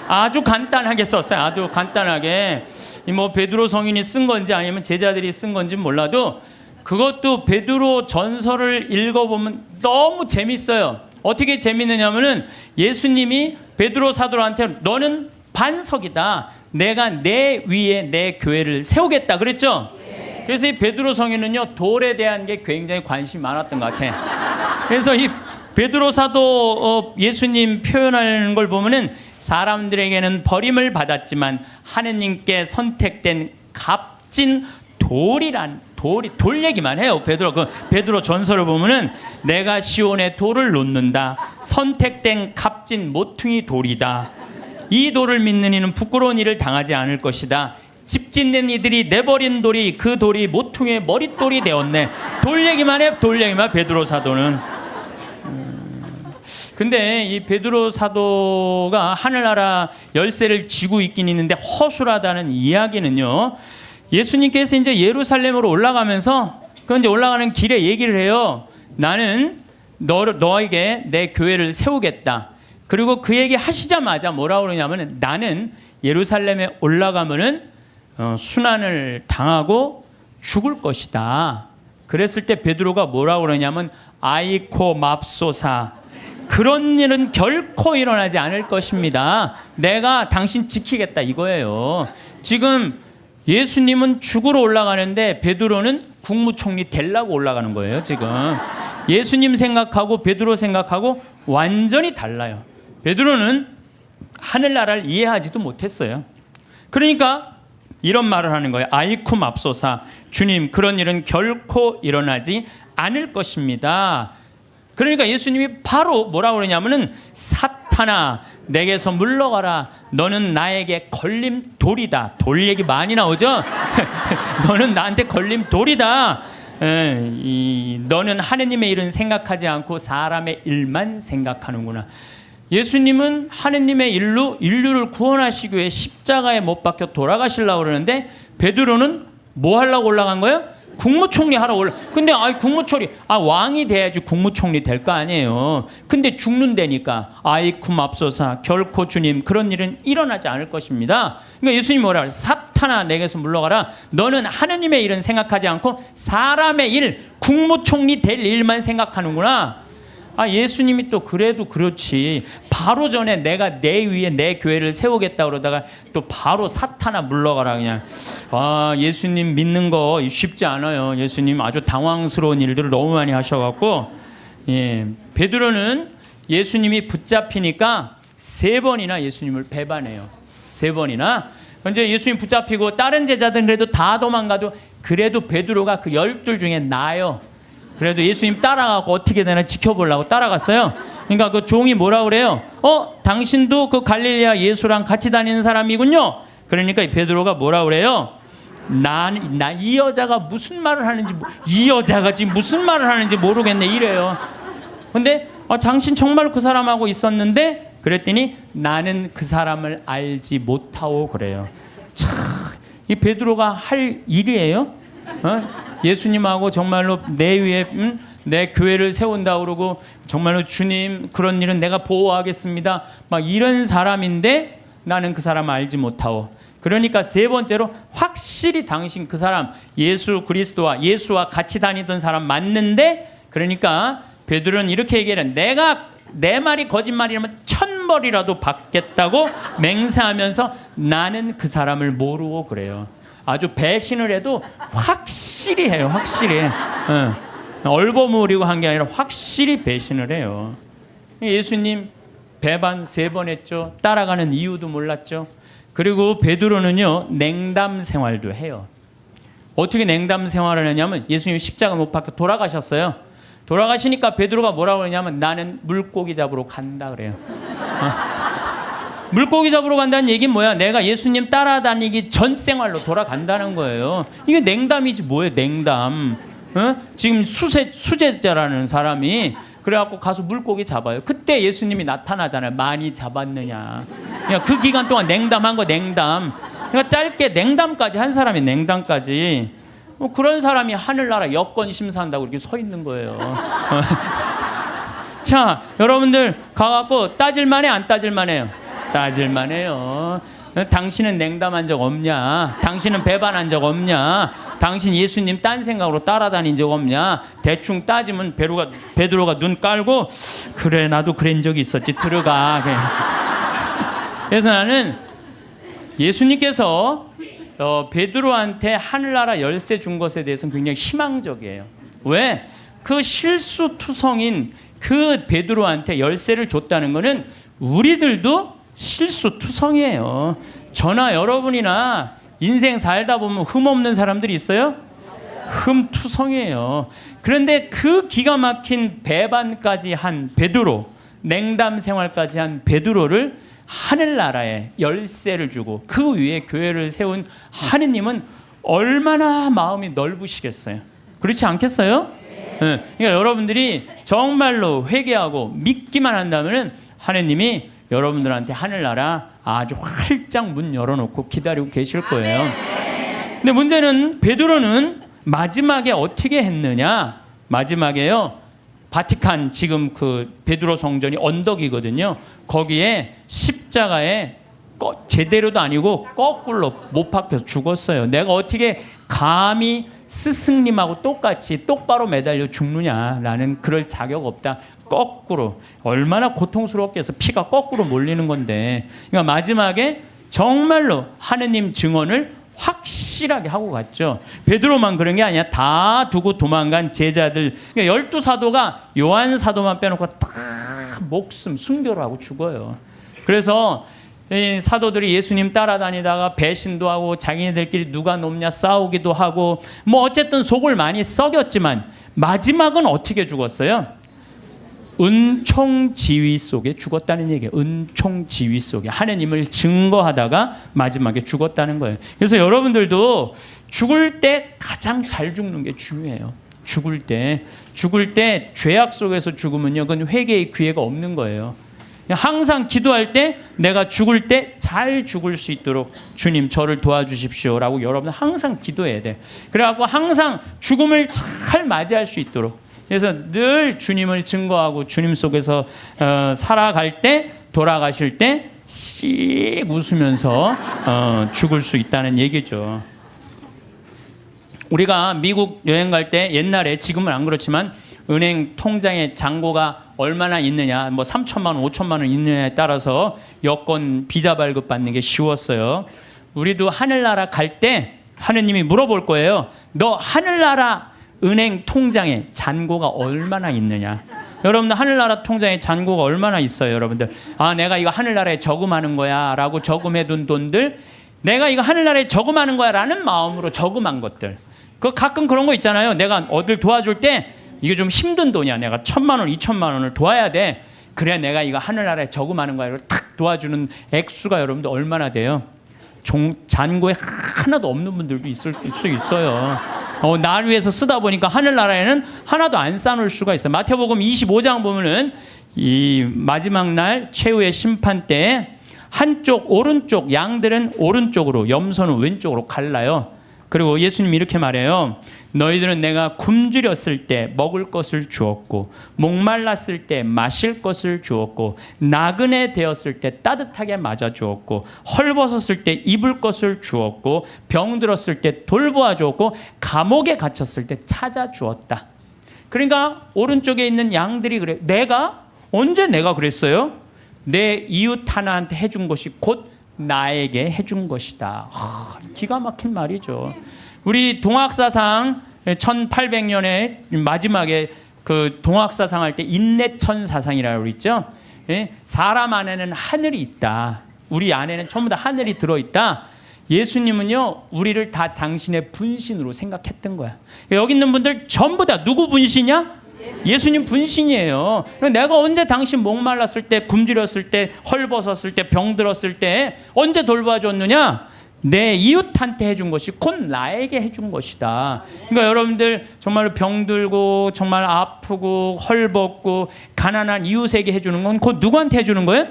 아주 간단하게 썼어요. 아주 간단하게. 뭐 베드로 성인이 쓴 건지 아니면 제자들이 쓴 건지 몰라도 그것도 베드로 전서를 읽어보면 너무 재밌어요. 어떻게 재밌느냐면은 예수님이 베드로 사도한테 너는 반석이다. 내가 내 위에 내 교회를 세우겠다 그랬죠. 그래서 이 베드로 성인은요 돌에 대한 게 굉장히 관심이 많았던 것 같아. 그래서 이 베드로 사도 예수님 표현하는 걸 보면은 사람들에게는 버림을 받았지만 하느님께 선택된 값진 돌 얘기만 해요. 베드로 전설을 보면은 내가 시온에 돌을 놓는다. 선택된 값진 모퉁이 돌이다. 이 돌을 믿는 이는 부끄러운 일을 당하지 않을 것이다. 집 짓는 이들이 내버린 돌이 그 돌이 모퉁이의 머릿돌이 되었네. 돌 얘기만 해. 돌 얘기만. 베드로 사도는. 근데 이 베드로 사도가 하늘나라 열쇠를 쥐고 있긴 있는데 허술하다는 이야기는요. 예수님께서 이제 예루살렘으로 올라가면서 그 이제 올라가는 길에 얘기를 해요. 나는 너에게 내 교회를 세우겠다. 그리고 그 얘기 하시자마자 뭐라고 그러냐면 나는 예루살렘에 올라가면은 순환을 당하고 죽을 것이다. 그랬을 때 베드로가 뭐라고 그러냐면 아이코 맙소사. 그런 일은 결코 일어나지 않을 것입니다. 내가 당신 지키겠다 이거예요. 지금 예수님은 죽으러 올라가는데 베드로는 국무총리 되려고 올라가는 거예요. 지금 예수님 생각하고 베드로 생각하고 완전히 달라요. 베드로는 하늘나라를 이해하지도 못했어요. 그러니까 이런 말을 하는 거예요. 아이쿠 맙소사. 주님, 그런 일은 결코 일어나지 않을 것입니다. 그러니까 예수님이 바로 뭐라고 그러냐면은 사탄아 내게서 물러가라. 너는 나에게 걸림돌이다. 돌 얘기 많이 나오죠. 너는 나한테 걸림돌이다. 너는 하느님의 일은 생각하지 않고 사람의 일만 생각하는구나. 예수님은 하느님의 일로 인류를 구원하시기 위해 십자가에 못 박혀 돌아가시려고 그러는데 베드로는 뭐 하려고 올라간 거예요? 국무총리 하러 근데 국무총리 왕이 돼야지 국무총리 될 거 아니에요. 근데 죽는다니까 아이쿠 맙소사. 결코 주님 그런 일은 일어나지 않을 것입니다. 그러니까 예수님이 뭐라 그래요? 사탄아 내게서 물러가라. 너는 하느님의 일은 생각하지 않고 사람의 일, 국무총리 될 일만 생각하는구나. 예수님이 또 그래도 그렇지. 바로 전에 내가 내 위에 내 교회를 세우겠다 그러다가 또 바로 사탄아 물러가라 그냥. 예수님 믿는 거 쉽지 않아요. 예수님 아주 당황스러운 일들을 너무 많이 하셔갖고 베드로는 예수님이 붙잡히니까 3번이나 예수님을 배반해요. 3번이나. 먼저 예수님 붙잡히고 다른 제자들은 그래도 다 도망가도 그래도 베드로가 그 12 중에 나요. 그래도 예수님 따라가고 어떻게 되나 지켜보려고 따라갔어요. 그러니까 그 종이 뭐라 그래요? 당신도 그 갈릴리아 예수랑 같이 다니는 사람이군요. 그러니까 이 베드로가 뭐라 그래요? 이 여자가 무슨 말을 하는지 이 여자가 지금 무슨 말을 하는지 모르겠네 이래요. 근데 당신 정말 그 사람하고 있었는데 그랬더니 나는 그 사람을 알지 못하오 그래요. 참, 이 베드로가 할 일이에요? 예수님하고 정말로 내 위에 내 교회를 세운다 그러고 정말로 주님 그런 일은 내가 보호하겠습니다. 막 이런 사람인데 나는 그 사람을 알지 못하오. 그러니까 3번째로 확실히 당신 그 사람 예수 그리스도와 예수와 같이 다니던 사람 맞는데 그러니까 베드로는 이렇게 얘기해요. 내가 내 말이 거짓말이라면 1000벌이라도 받겠다고 맹세하면서 나는 그 사람을 모르고 그래요. 아주 배신을 해도 확실히 해요. 확실히. 얼버무리고 한 게 아니라 확실히 배신을 해요. 예수님 배반 3번 했죠. 따라가는 이유도 몰랐죠. 그리고 베드로는요 냉담 생활도 해요. 어떻게 냉담 생활을 하냐면 예수님 십자가 못 박혀 돌아가셨어요. 돌아가시니까 베드로가 뭐라고 그러냐면 나는 물고기 잡으러 간다 그래요. 물고기 잡으러 간다는 얘기는 뭐야? 내가 예수님 따라다니기 전 생활로 돌아간다는 거예요. 이게 냉담이지 뭐예요? 냉담. 지금 수제자라는 사람이 그래갖고 가서 물고기 잡아요. 그때 예수님이 나타나잖아요. 많이 잡았느냐. 그러니까 그 기간 동안 냉담한 거 냉담. 그러니까 짧게 냉담까지 한 사람이 냉담까지. 그런 사람이 하늘나라 여권 심사한다고 이렇게 서 있는 거예요. 자, 여러분들 가갖고 따질만해 안 따질만해요? 따질만해요. 당신은 냉담한 적 없냐? 당신은 배반한 적 없냐? 당신 예수님 딴 생각으로 따라다닌 적 없냐? 대충 따지면 베드로가 눈 깔고 그래 나도 그런 적이 있었지 들어가. 그래서 나는 예수님께서 베드로한테 하늘나라 열쇠 준 것에 대해서는 굉장히 희망적이에요. 왜? 그 실수투성인 그 베드로한테 열쇠를 줬다는 것은 우리들도 실수투성이에요. 저나 여러분이나 인생 살다 보면 흠없는 사람들이 있어요? 흠투성이에요. 그런데 그 기가 막힌 배반까지 한 베드로, 냉담 생활까지 한 베드로를 하늘나라에 열쇠를 주고 그 위에 교회를 세운 하느님은 얼마나 마음이 넓으시겠어요. 그렇지 않겠어요? 네. 그러니까 여러분들이 정말로 회개하고 믿기만 한다면 하느님이 여러분들한테 하늘나라 아주 활짝 문 열어놓고 기다리고 계실 거예요. 근데 문제는 베드로는 마지막에 어떻게 했느냐? 마지막에요. 바티칸 지금 그 베드로 성전이 언덕이거든요. 거기에 십자가에 제대로도 아니고 거꾸로 못 박혀서 죽었어요. 내가 어떻게 감히 스승님하고 똑같이 똑바로 매달려 죽느냐라는 그럴 자격 없다. 거꾸로 얼마나 고통스럽게 해서 피가 거꾸로 몰리는 건데. 그러니까 마지막에 정말로 하느님 증언을 확실하게 하고 갔죠. 베드로만 그런 게 아니야. 다 두고 도망간 제자들. 그러니까 12사도가 요한 사도만 빼놓고 다 목숨 순교를 하고 죽어요. 그래서 이 사도들이 예수님 따라다니다가 배신도 하고 자기네들끼리 누가 높냐 싸우기도 하고 뭐 어쨌든 속을 많이 썩였지만 마지막은 어떻게 죽었어요? 은총지휘 속에 죽었다는 얘기예요. 은총지휘 속에 하느님을 증거하다가 마지막에 죽었다는 거예요. 그래서 여러분들도 죽을 때 가장 잘 죽는 게 중요해요. 죽을 때 죄악 속에서 죽으면요, 그건 회개의 기회가 없는 거예요. 항상 기도할 때 내가 죽을 때 잘 죽을 수 있도록 주님 저를 도와주십시오라고 여러분 항상 기도해야 돼. 그래갖고 항상 죽음을 잘 맞이할 수 있도록. 그래서 늘 주님을 증거하고 주님 속에서 살아갈 때, 돌아가실 때 씩 웃으면서 죽을 수 있다는 얘기죠. 우리가 미국 여행 갈 때 옛날에, 지금은 안 그렇지만 은행 통장에 잔고가 얼마나 있느냐, 뭐 3천만 원, 5천만 원 있느냐에 따라서 여권 비자 발급 받는 게 쉬웠어요. 우리도 하늘나라 갈 때 하느님이 물어볼 거예요. 너 하늘나라 은행 통장에 잔고가 얼마나 있느냐? 여러분들 하늘나라 통장에 잔고가 얼마나 있어요, 여러분들? 아, 내가 이거 하늘나라에 저금하는 거야라고 저금해둔 돈들, 내가 이거 하늘나라에 저금하는 거야라는 마음으로 저금한 것들. 그 가끔 그런 거 있잖아요. 내가 어딜 도와줄 때 이게 좀 힘든 돈이야. 내가 1,000만 원, 2,000만 원을 도와야 돼. 그래야 내가 이거 하늘나라에 저금하는 거야. 탁 도와주는 액수가 여러분들 얼마나 돼요? 잔고에 하나도 없는 분들도 있을 수 있어요. 날 위해서 쓰다 보니까 하늘나라에는 하나도 안 쌓아놓을 수가 있어요. 마태복음 25장 보면은 이 마지막 날 최후의 심판 때 한쪽 오른쪽 양들은 오른쪽으로, 염소는 왼쪽으로 갈라요. 그리고 예수님이 이렇게 말해요. 너희들은 내가 굶주렸을 때 먹을 것을 주었고, 목말랐을 때 마실 것을 주었고, 나그네 되었을 때 따뜻하게 맞아 주었고, 헐벗었을 때 입을 것을 주었고, 병들었을 때 돌보아 주었고, 감옥에 갇혔을 때 찾아 주었다. 그러니까 오른쪽에 있는 양들이 그래. 언제 내가 그랬어요? 내 이웃 하나한테 해준 것이 곧 나에게 해준 것이다. 기가 막힌 말이죠. 우리 동학사상 1800년에 마지막에 그 동학사상 할 때 인내천사상이라고 그랬죠. 사람 안에는 하늘이 있다. 우리 안에는 전부 다 하늘이 들어있다. 예수님은요, 우리를 다 당신의 분신으로 생각했던 거야. 여기 있는 분들 전부 다 누구 분신이야? 예수님 분신이에요. 내가 언제 당신 목말랐을 때, 굶주렸을 때, 헐벗었을 때, 병들었을 때 언제 돌봐줬느냐? 내 이웃한테 해준 것이 곧 나에게 해준 것이다. 그러니까 여러분들 정말 병들고 정말 아프고 헐벗고 가난한 이웃에게 해주는 건 곧 누구한테 해주는 거예요?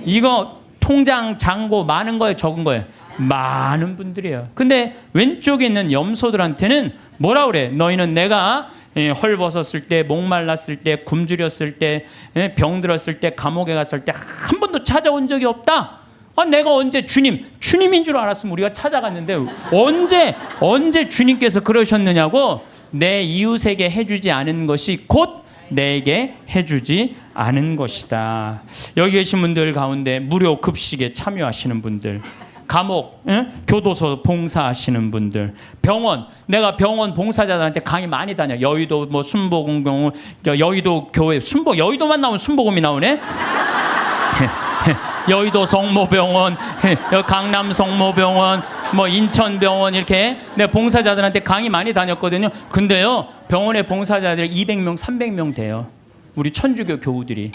이거 통장 잔고 많은 거예요, 적은 거예요? 많은 분들이에요. 근데 왼쪽에 있는 염소들한테는 뭐라 그래? 너희는 내가 헐벗었을 때, 목말랐을 때, 굶주렸을 때, 병들었을 때, 감옥에 갔을 때 한 번도 찾아온 적이 없다. 내가 언제 주님인 줄 알았으면 우리가 찾아갔는데 언제 주님께서 그러셨느냐고. 내 이웃에게 해주지 않은 것이 곧 내게 해주지 않은 것이다. 여기 계신 분들 가운데 무료 급식에 참여하시는 분들, 감옥, 교도소 봉사하시는 분들, 병원, 내가 병원 봉사자들한테 강의 많이 다녀. 여의도 뭐 순복음병원, 여의도 교회, 여의도만 나오면 순복음이 나오네. 여의도 성모병원, 강남 성모병원, 뭐 인천병원 이렇게 내가 봉사자들한테 강의 많이 다녔거든요. 근데요, 병원에 봉사자들이 200명, 300명 돼요. 우리 천주교 교우들이.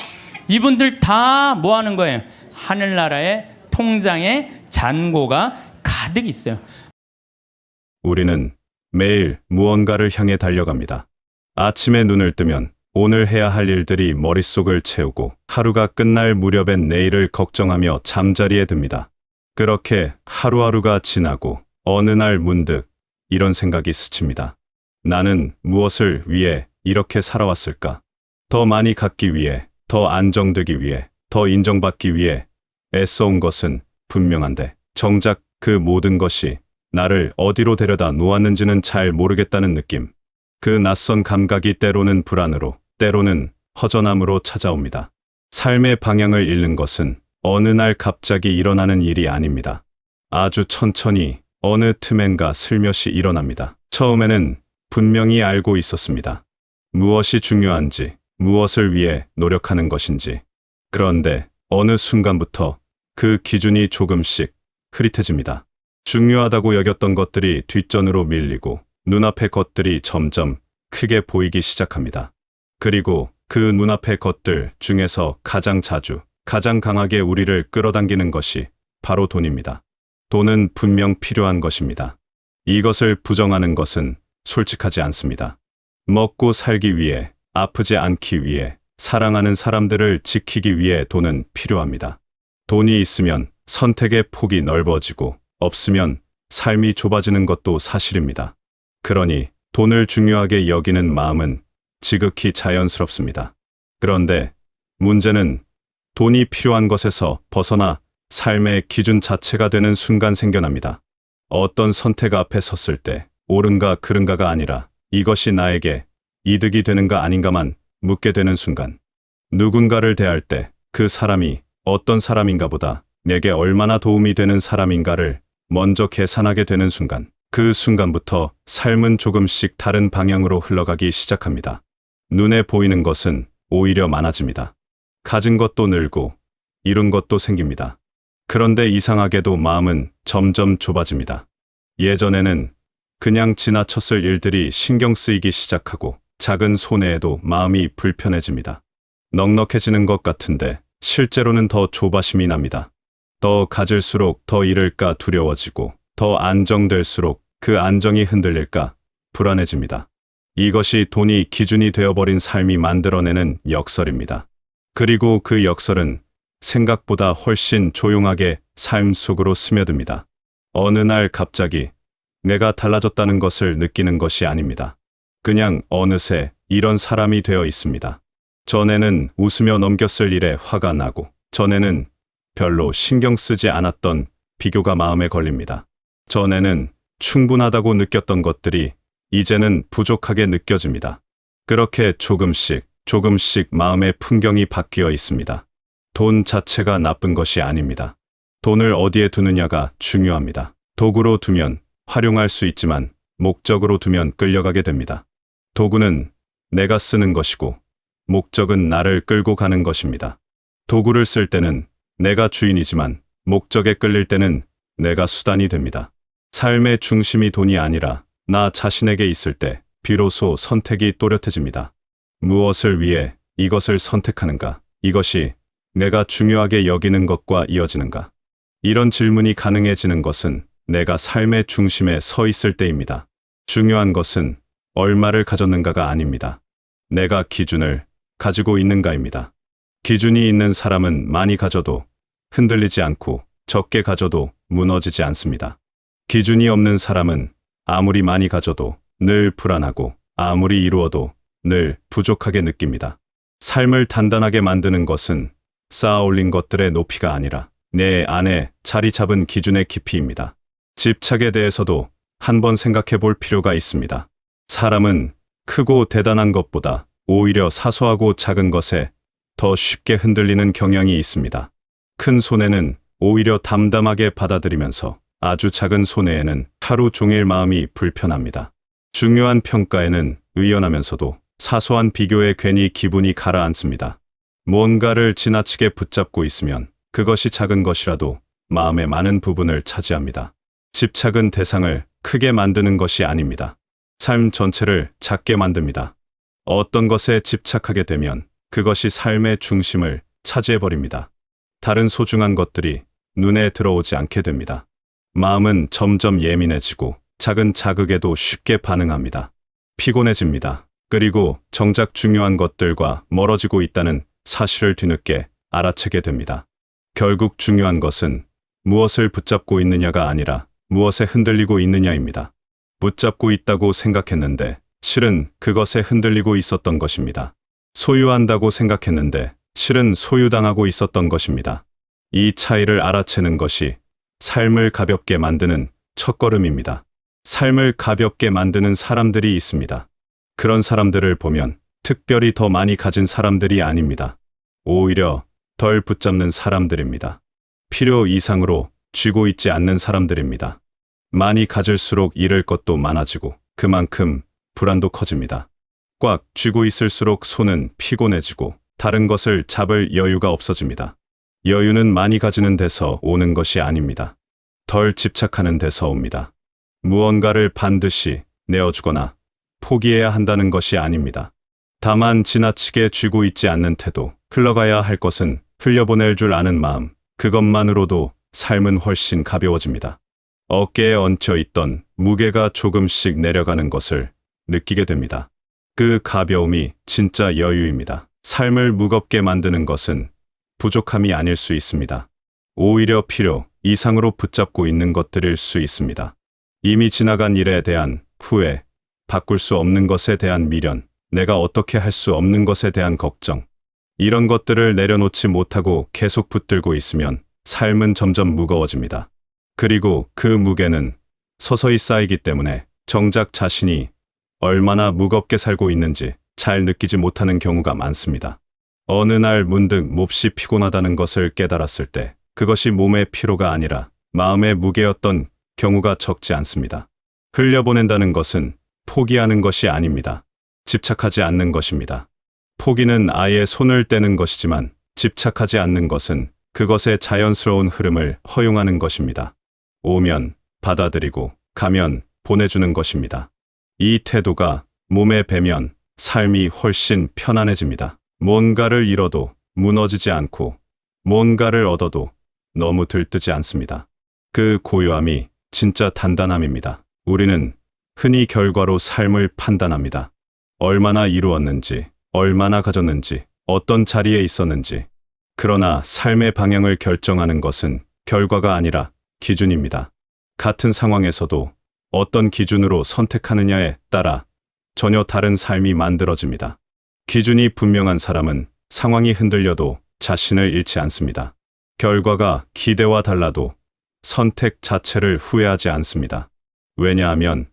이분들 다 뭐 하는 거예요? 하늘나라의 통장에 잔고가 가득 있어요. 우리는 매일 무언가를 향해 달려갑니다. 아침에 눈을 뜨면 오늘 해야 할 일들이 머릿속을 채우고 하루가 끝날 무렵엔 내일을 걱정하며 잠자리에 듭니다. 그렇게 하루하루가 지나고 어느 날 문득 이런 생각이 스칩니다. 나는 무엇을 위해 이렇게 살아왔을까? 더 많이 갖기 위해, 더 안정되기 위해, 더 인정받기 위해 애써온 것은 분명한데 정작 그 모든 것이 나를 어디로 데려다 놓았는지는 잘 모르겠다는 느낌. 그 낯선 감각이 때로는 불안으로, 때로는 허전함으로 찾아옵니다. 삶의 방향을 잃는 것은 어느 날 갑자기 일어나는 일이 아닙니다. 아주 천천히 어느 틈엔가 슬며시 일어납니다. 처음에는 분명히 알고 있었습니다. 무엇이 중요한지, 무엇을 위해 노력하는 것인지. 그런데 어느 순간부터 그 기준이 조금씩 흐릿해집니다. 중요하다고 여겼던 것들이 뒷전으로 밀리고 눈앞의 것들이 점점 크게 보이기 시작합니다. 그리고 그 눈앞의 것들 중에서 가장 자주, 가장 강하게 우리를 끌어당기는 것이 바로 돈입니다. 돈은 분명 필요한 것입니다. 이것을 부정하는 것은 솔직하지 않습니다. 먹고 살기 위해, 아프지 않기 위해, 사랑하는 사람들을 지키기 위해 돈은 필요합니다. 돈이 있으면 선택의 폭이 넓어지고 없으면 삶이 좁아지는 것도 사실입니다. 그러니 돈을 중요하게 여기는 마음은 지극히 자연스럽습니다. 그런데 문제는 돈이 필요한 것에서 벗어나 삶의 기준 자체가 되는 순간 생겨납니다. 어떤 선택 앞에 섰을 때 옳은가 그른가가 아니라 이것이 나에게 이득이 되는가 아닌가만 묻게 되는 순간, 누군가를 대할 때 그 사람이 어떤 사람인가 보다 내게 얼마나 도움이 되는 사람인가를 먼저 계산하게 되는 순간, 그 순간부터 삶은 조금씩 다른 방향으로 흘러가기 시작합니다. 눈에 보이는 것은 오히려 많아집니다. 가진 것도 늘고 이룬 것도 생깁니다. 그런데 이상하게도 마음은 점점 좁아집니다. 예전에는 그냥 지나쳤을 일들이 신경 쓰이기 시작하고 작은 손해에도 마음이 불편해집니다. 넉넉해지는 것 같은데 실제로는 더 조바심이 납니다. 더 가질수록 더 잃을까 두려워지고 더 안정될수록 그 안정이 흔들릴까 불안해집니다. 이것이 돈이 기준이 되어버린 삶이 만들어내는 역설입니다. 그리고 그 역설은 생각보다 훨씬 조용하게 삶 속으로 스며듭니다. 어느 날 갑자기 내가 달라졌다는 것을 느끼는 것이 아닙니다. 그냥 어느새 이런 사람이 되어 있습니다. 전에는 웃으며 넘겼을 일에 화가 나고, 전에는 별로 신경 쓰지 않았던 비교가 마음에 걸립니다. 전에는 충분하다고 느꼈던 것들이 이제는 부족하게 느껴집니다. 그렇게 조금씩 마음의 풍경이 바뀌어 있습니다. 돈 자체가 나쁜 것이 아닙니다. 돈을 어디에 두느냐가 중요합니다. 도구로 두면 활용할 수 있지만 목적으로 두면 끌려가게 됩니다. 도구는 내가 쓰는 것이고 목적은 나를 끌고 가는 것입니다. 도구를 쓸 때는 내가 주인이지만 목적에 끌릴 때는 내가 수단이 됩니다. 삶의 중심이 돈이 아니라 나 자신에게 있을 때 비로소 선택이 또렷해집니다. 무엇을 위해 이것을 선택하는가? 이것이 내가 중요하게 여기는 것과 이어지는가? 이런 질문이 가능해지는 것은 내가 삶의 중심에 서 있을 때입니다. 중요한 것은 얼마를 가졌는가가 아닙니다. 내가 기준을 가지고 있는가입니다. 기준이 있는 사람은 많이 가져도 흔들리지 않고 적게 가져도 무너지지 않습니다. 기준이 없는 사람은 아무리 많이 가져도 늘 불안하고 아무리 이루어도 늘 부족하게 느낍니다. 삶을 단단하게 만드는 것은 쌓아 올린 것들의 높이가 아니라 내 안에 자리 잡은 기준의 깊이입니다. 집착에 대해서도 한번 생각해 볼 필요가 있습니다. 사람은 크고 대단한 것보다 오히려 사소하고 작은 것에 더 쉽게 흔들리는 경향이 있습니다. 큰 손해는 오히려 담담하게 받아들이면서 아주 작은 손해에는 하루 종일 마음이 불편합니다. 중요한 평가에는 의연하면서도 사소한 비교에 괜히 기분이 가라앉습니다. 무언가를 지나치게 붙잡고 있으면 그것이 작은 것이라도 마음의 많은 부분을 차지합니다. 집착은 대상을 크게 만드는 것이 아닙니다. 삶 전체를 작게 만듭니다. 어떤 것에 집착하게 되면 그것이 삶의 중심을 차지해버립니다. 다른 소중한 것들이 눈에 들어오지 않게 됩니다. 마음은 점점 예민해지고 작은 자극에도 쉽게 반응합니다. 피곤해집니다. 그리고 정작 중요한 것들과 멀어지고 있다는 사실을 뒤늦게 알아채게 됩니다. 결국 중요한 것은 무엇을 붙잡고 있느냐가 아니라 무엇에 흔들리고 있느냐입니다. 붙잡고 있다고 생각했는데 실은 그것에 흔들리고 있었던 것입니다. 소유한다고 생각했는데 실은 소유당하고 있었던 것입니다. 이 차이를 알아채는 것이 삶을 가볍게 만드는 첫걸음입니다. 삶을 가볍게 만드는 사람들이 있습니다. 그런 사람들을 보면 특별히 더 많이 가진 사람들이 아닙니다. 오히려 덜 붙잡는 사람들입니다. 필요 이상으로 쥐고 있지 않는 사람들입니다. 많이 가질수록 잃을 것도 많아지고 그만큼 불안도 커집니다. 꽉 쥐고 있을수록 손은 피곤해지고 다른 것을 잡을 여유가 없어집니다. 여유는 많이 가지는 데서 오는 것이 아닙니다. 덜 집착하는 데서 옵니다. 무언가를 반드시 내어주거나 포기해야 한다는 것이 아닙니다. 다만 지나치게 쥐고 있지 않는 태도, 흘러가야 할 것은 흘려보낼 줄 아는 마음, 그것만으로도 삶은 훨씬 가벼워집니다. 어깨에 얹혀 있던 무게가 조금씩 내려가는 것을 느끼게 됩니다. 그 가벼움이 진짜 여유입니다. 삶을 무겁게 만드는 것은 부족함이 아닐 수 있습니다. 오히려 필요 이상으로 붙잡고 있는 것들일 수 있습니다. 이미 지나간 일에 대한 후회, 바꿀 수 없는 것에 대한 미련, 내가 어떻게 할 수 없는 것에 대한 걱정, 이런 것들을 내려놓지 못하고 계속 붙들고 있으면 삶은 점점 무거워집니다. 그리고 그 무게는 서서히 쌓이기 때문에 정작 자신이 얼마나 무겁게 살고 있는지 잘 느끼지 못하는 경우가 많습니다. 어느 날 문득 몹시 피곤하다는 것을 깨달았을 때 그것이 몸의 피로가 아니라 마음의 무게였던 경우가 적지 않습니다. 흘려보낸다는 것은 포기하는 것이 아닙니다. 집착하지 않는 것입니다. 포기는 아예 손을 떼는 것이지만 집착하지 않는 것은 그것의 자연스러운 흐름을 허용하는 것입니다. 오면 받아들이고 가면 보내주는 것입니다. 이 태도가 몸에 배면 삶이 훨씬 편안해집니다. 뭔가를 잃어도 무너지지 않고 뭔가를 얻어도 너무 들뜨지 않습니다. 그 고요함이 진짜 단단함입니다. 우리는 흔히 결과로 삶을 판단합니다. 얼마나 이루었는지, 얼마나 가졌는지, 어떤 자리에 있었는지. 그러나 삶의 방향을 결정하는 것은 결과가 아니라 기준입니다. 같은 상황에서도 어떤 기준으로 선택하느냐에 따라 전혀 다른 삶이 만들어집니다. 기준이 분명한 사람은 상황이 흔들려도 자신을 잃지 않습니다. 결과가 기대와 달라도 선택 자체를 후회하지 않습니다. 왜냐하면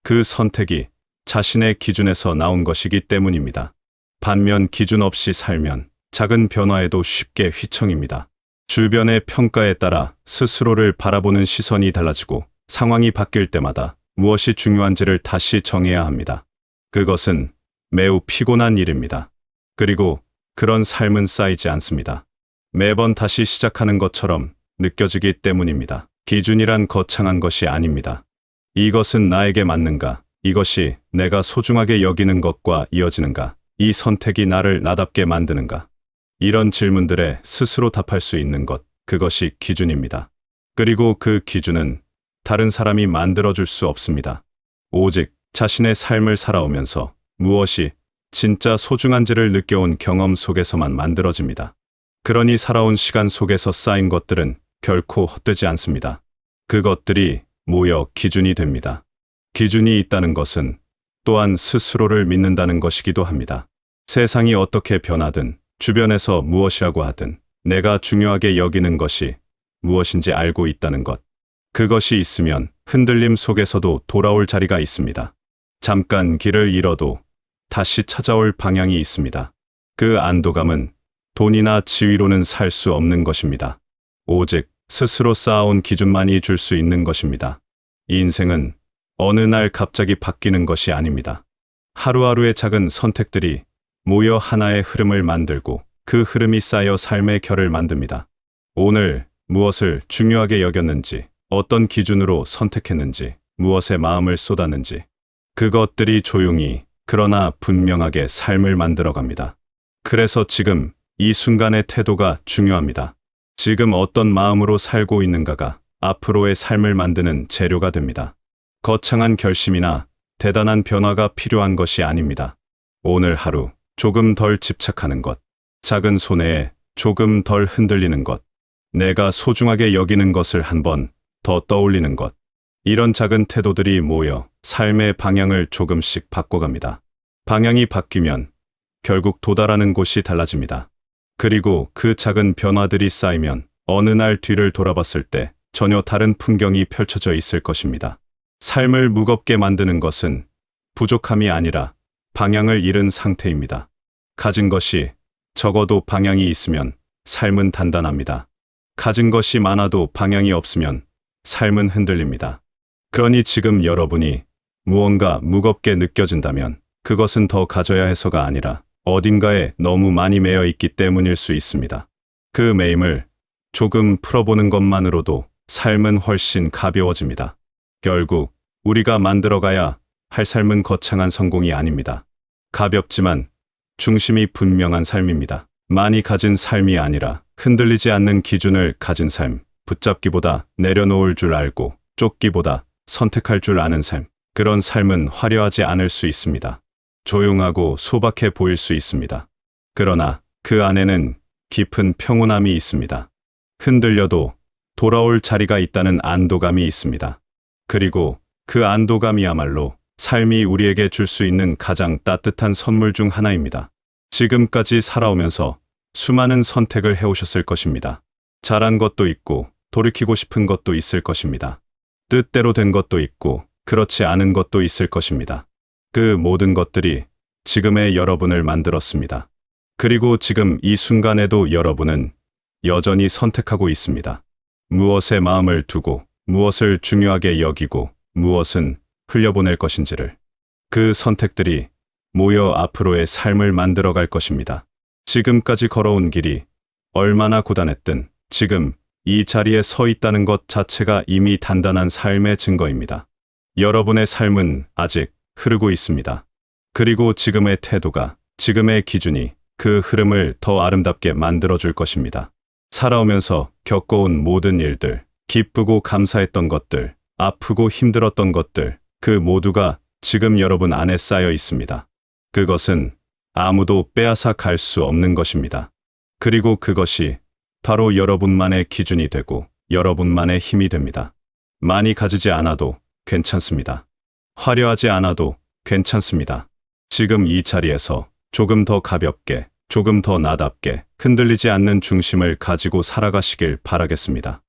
그 선택이 자신의 기준에서 나온 것이기 때문입니다. 반면 기준 없이 살면 작은 변화에도 쉽게 휘청입니다. 주변의 평가에 따라 스스로를 바라보는 시선이 달라지고 상황이 바뀔 때마다 무엇이 중요한지를 다시 정해야 합니다. 그것은 매우 피곤한 일입니다. 그리고 그런 삶은 쌓이지 않습니다. 매번 다시 시작하는 것처럼 느껴지기 때문입니다. 기준이란 거창한 것이 아닙니다. 이것은 나에게 맞는가? 이것이 내가 소중하게 여기는 것과 이어지는가? 이 선택이 나를 나답게 만드는가? 이런 질문들에 스스로 답할 수 있는 것, 그것이 기준입니다. 그리고 그 기준은 다른 사람이 만들어줄 수 없습니다. 오직 자신의 삶을 살아오면서 무엇이 진짜 소중한지를 느껴온 경험 속에서만 만들어집니다. 그러니 살아온 시간 속에서 쌓인 것들은 결코 헛되지 않습니다. 그것들이 모여 기준이 됩니다. 기준이 있다는 것은 또한 스스로를 믿는다는 것이기도 합니다. 세상이 어떻게 변하든 주변에서 무엇이라고 하든 내가 중요하게 여기는 것이 무엇인지 알고 있다는 것. 그것이 있으면 흔들림 속에서도 돌아올 자리가 있습니다. 잠깐 길을 잃어도 다시 찾아올 방향이 있습니다. 그 안도감은 돈이나 지위로는 살 수 없는 것입니다. 오직 스스로 쌓아온 기준만이 줄 수 있는 것입니다. 인생은 어느 날 갑자기 바뀌는 것이 아닙니다. 하루하루의 작은 선택들이 모여 하나의 흐름을 만들고 그 흐름이 쌓여 삶의 결을 만듭니다. 오늘 무엇을 중요하게 여겼는지, 어떤 기준으로 선택했는지, 무엇에 마음을 쏟았는지, 그것들이 조용히 그러나 분명하게 삶을 만들어갑니다. 그래서 지금 이 순간의 태도가 중요합니다. 지금 어떤 마음으로 살고 있는가가 앞으로의 삶을 만드는 재료가 됩니다. 거창한 결심이나 대단한 변화가 필요한 것이 아닙니다. 오늘 하루 조금 덜 집착하는 것, 작은 손해에 조금 덜 흔들리는 것, 내가 소중하게 여기는 것을 한 번 더 떠올리는 것, 이런 작은 태도들이 모여 삶의 방향을 조금씩 바꿔갑니다. 방향이 바뀌면 결국 도달하는 곳이 달라집니다. 그리고 그 작은 변화들이 쌓이면 어느 날 뒤를 돌아봤을 때 전혀 다른 풍경이 펼쳐져 있을 것입니다. 삶을 무겁게 만드는 것은 부족함이 아니라 방향을 잃은 상태입니다. 가진 것이 적어도 방향이 있으면 삶은 단단합니다. 가진 것이 많아도 방향이 없으면 삶은 흔들립니다. 그러니 지금 여러분이 무언가 무겁게 느껴진다면 그것은 더 가져야 해서가 아니라 어딘가에 너무 많이 매여 있기 때문일 수 있습니다. 그 매임을 조금 풀어보는 것만으로도 삶은 훨씬 가벼워집니다. 결국 우리가 만들어가야 할 삶은 거창한 성공이 아닙니다. 가볍지만 중심이 분명한 삶입니다. 많이 가진 삶이 아니라 흔들리지 않는 기준을 가진 삶, 붙잡기보다 내려놓을 줄 알고 쫓기보다 선택할 줄 아는 삶, 그런 삶은 화려하지 않을 수 있습니다. 조용하고 소박해 보일 수 있습니다. 그러나 그 안에는 깊은 평온함이 있습니다. 흔들려도 돌아올 자리가 있다는 안도감이 있습니다. 그리고 그 안도감이야말로 삶이 우리에게 줄 수 있는 가장 따뜻한 선물 중 하나입니다. 지금까지 살아오면서 수많은 선택을 해오셨을 것입니다. 잘한 것도 있고 돌이키고 싶은 것도 있을 것입니다. 뜻대로 된 것도 있고 그렇지 않은 것도 있을 것입니다. 그 모든 것들이 지금의 여러분을 만들었습니다. 그리고 지금 이 순간에도 여러분은 여전히 선택하고 있습니다. 무엇에 마음을 두고 무엇을 중요하게 여기고 무엇은 흘려보낼 것인지를. 그 선택들이 모여 앞으로의 삶을 만들어갈 것입니다. 지금까지 걸어온 길이 얼마나 고단했든 지금 이 자리에 서 있다는 것 자체가 이미 단단한 삶의 증거입니다. 여러분의 삶은 아직 흐르고 있습니다. 그리고 지금의 태도가, 지금의 기준이 그 흐름을 더 아름답게 만들어줄 것입니다. 살아오면서 겪어온 모든 일들, 기쁘고 감사했던 것들, 아프고 힘들었던 것들, 그 모두가 지금 여러분 안에 쌓여 있습니다. 그것은 아무도 빼앗아 갈 수 없는 것입니다. 그리고 그것이 바로 여러분만의 기준이 되고 여러분만의 힘이 됩니다. 많이 가지지 않아도 괜찮습니다. 화려하지 않아도 괜찮습니다. 지금 이 자리에서 조금 더 가볍게, 조금 더 나답게 흔들리지 않는 중심을 가지고 살아가시길 바라겠습니다.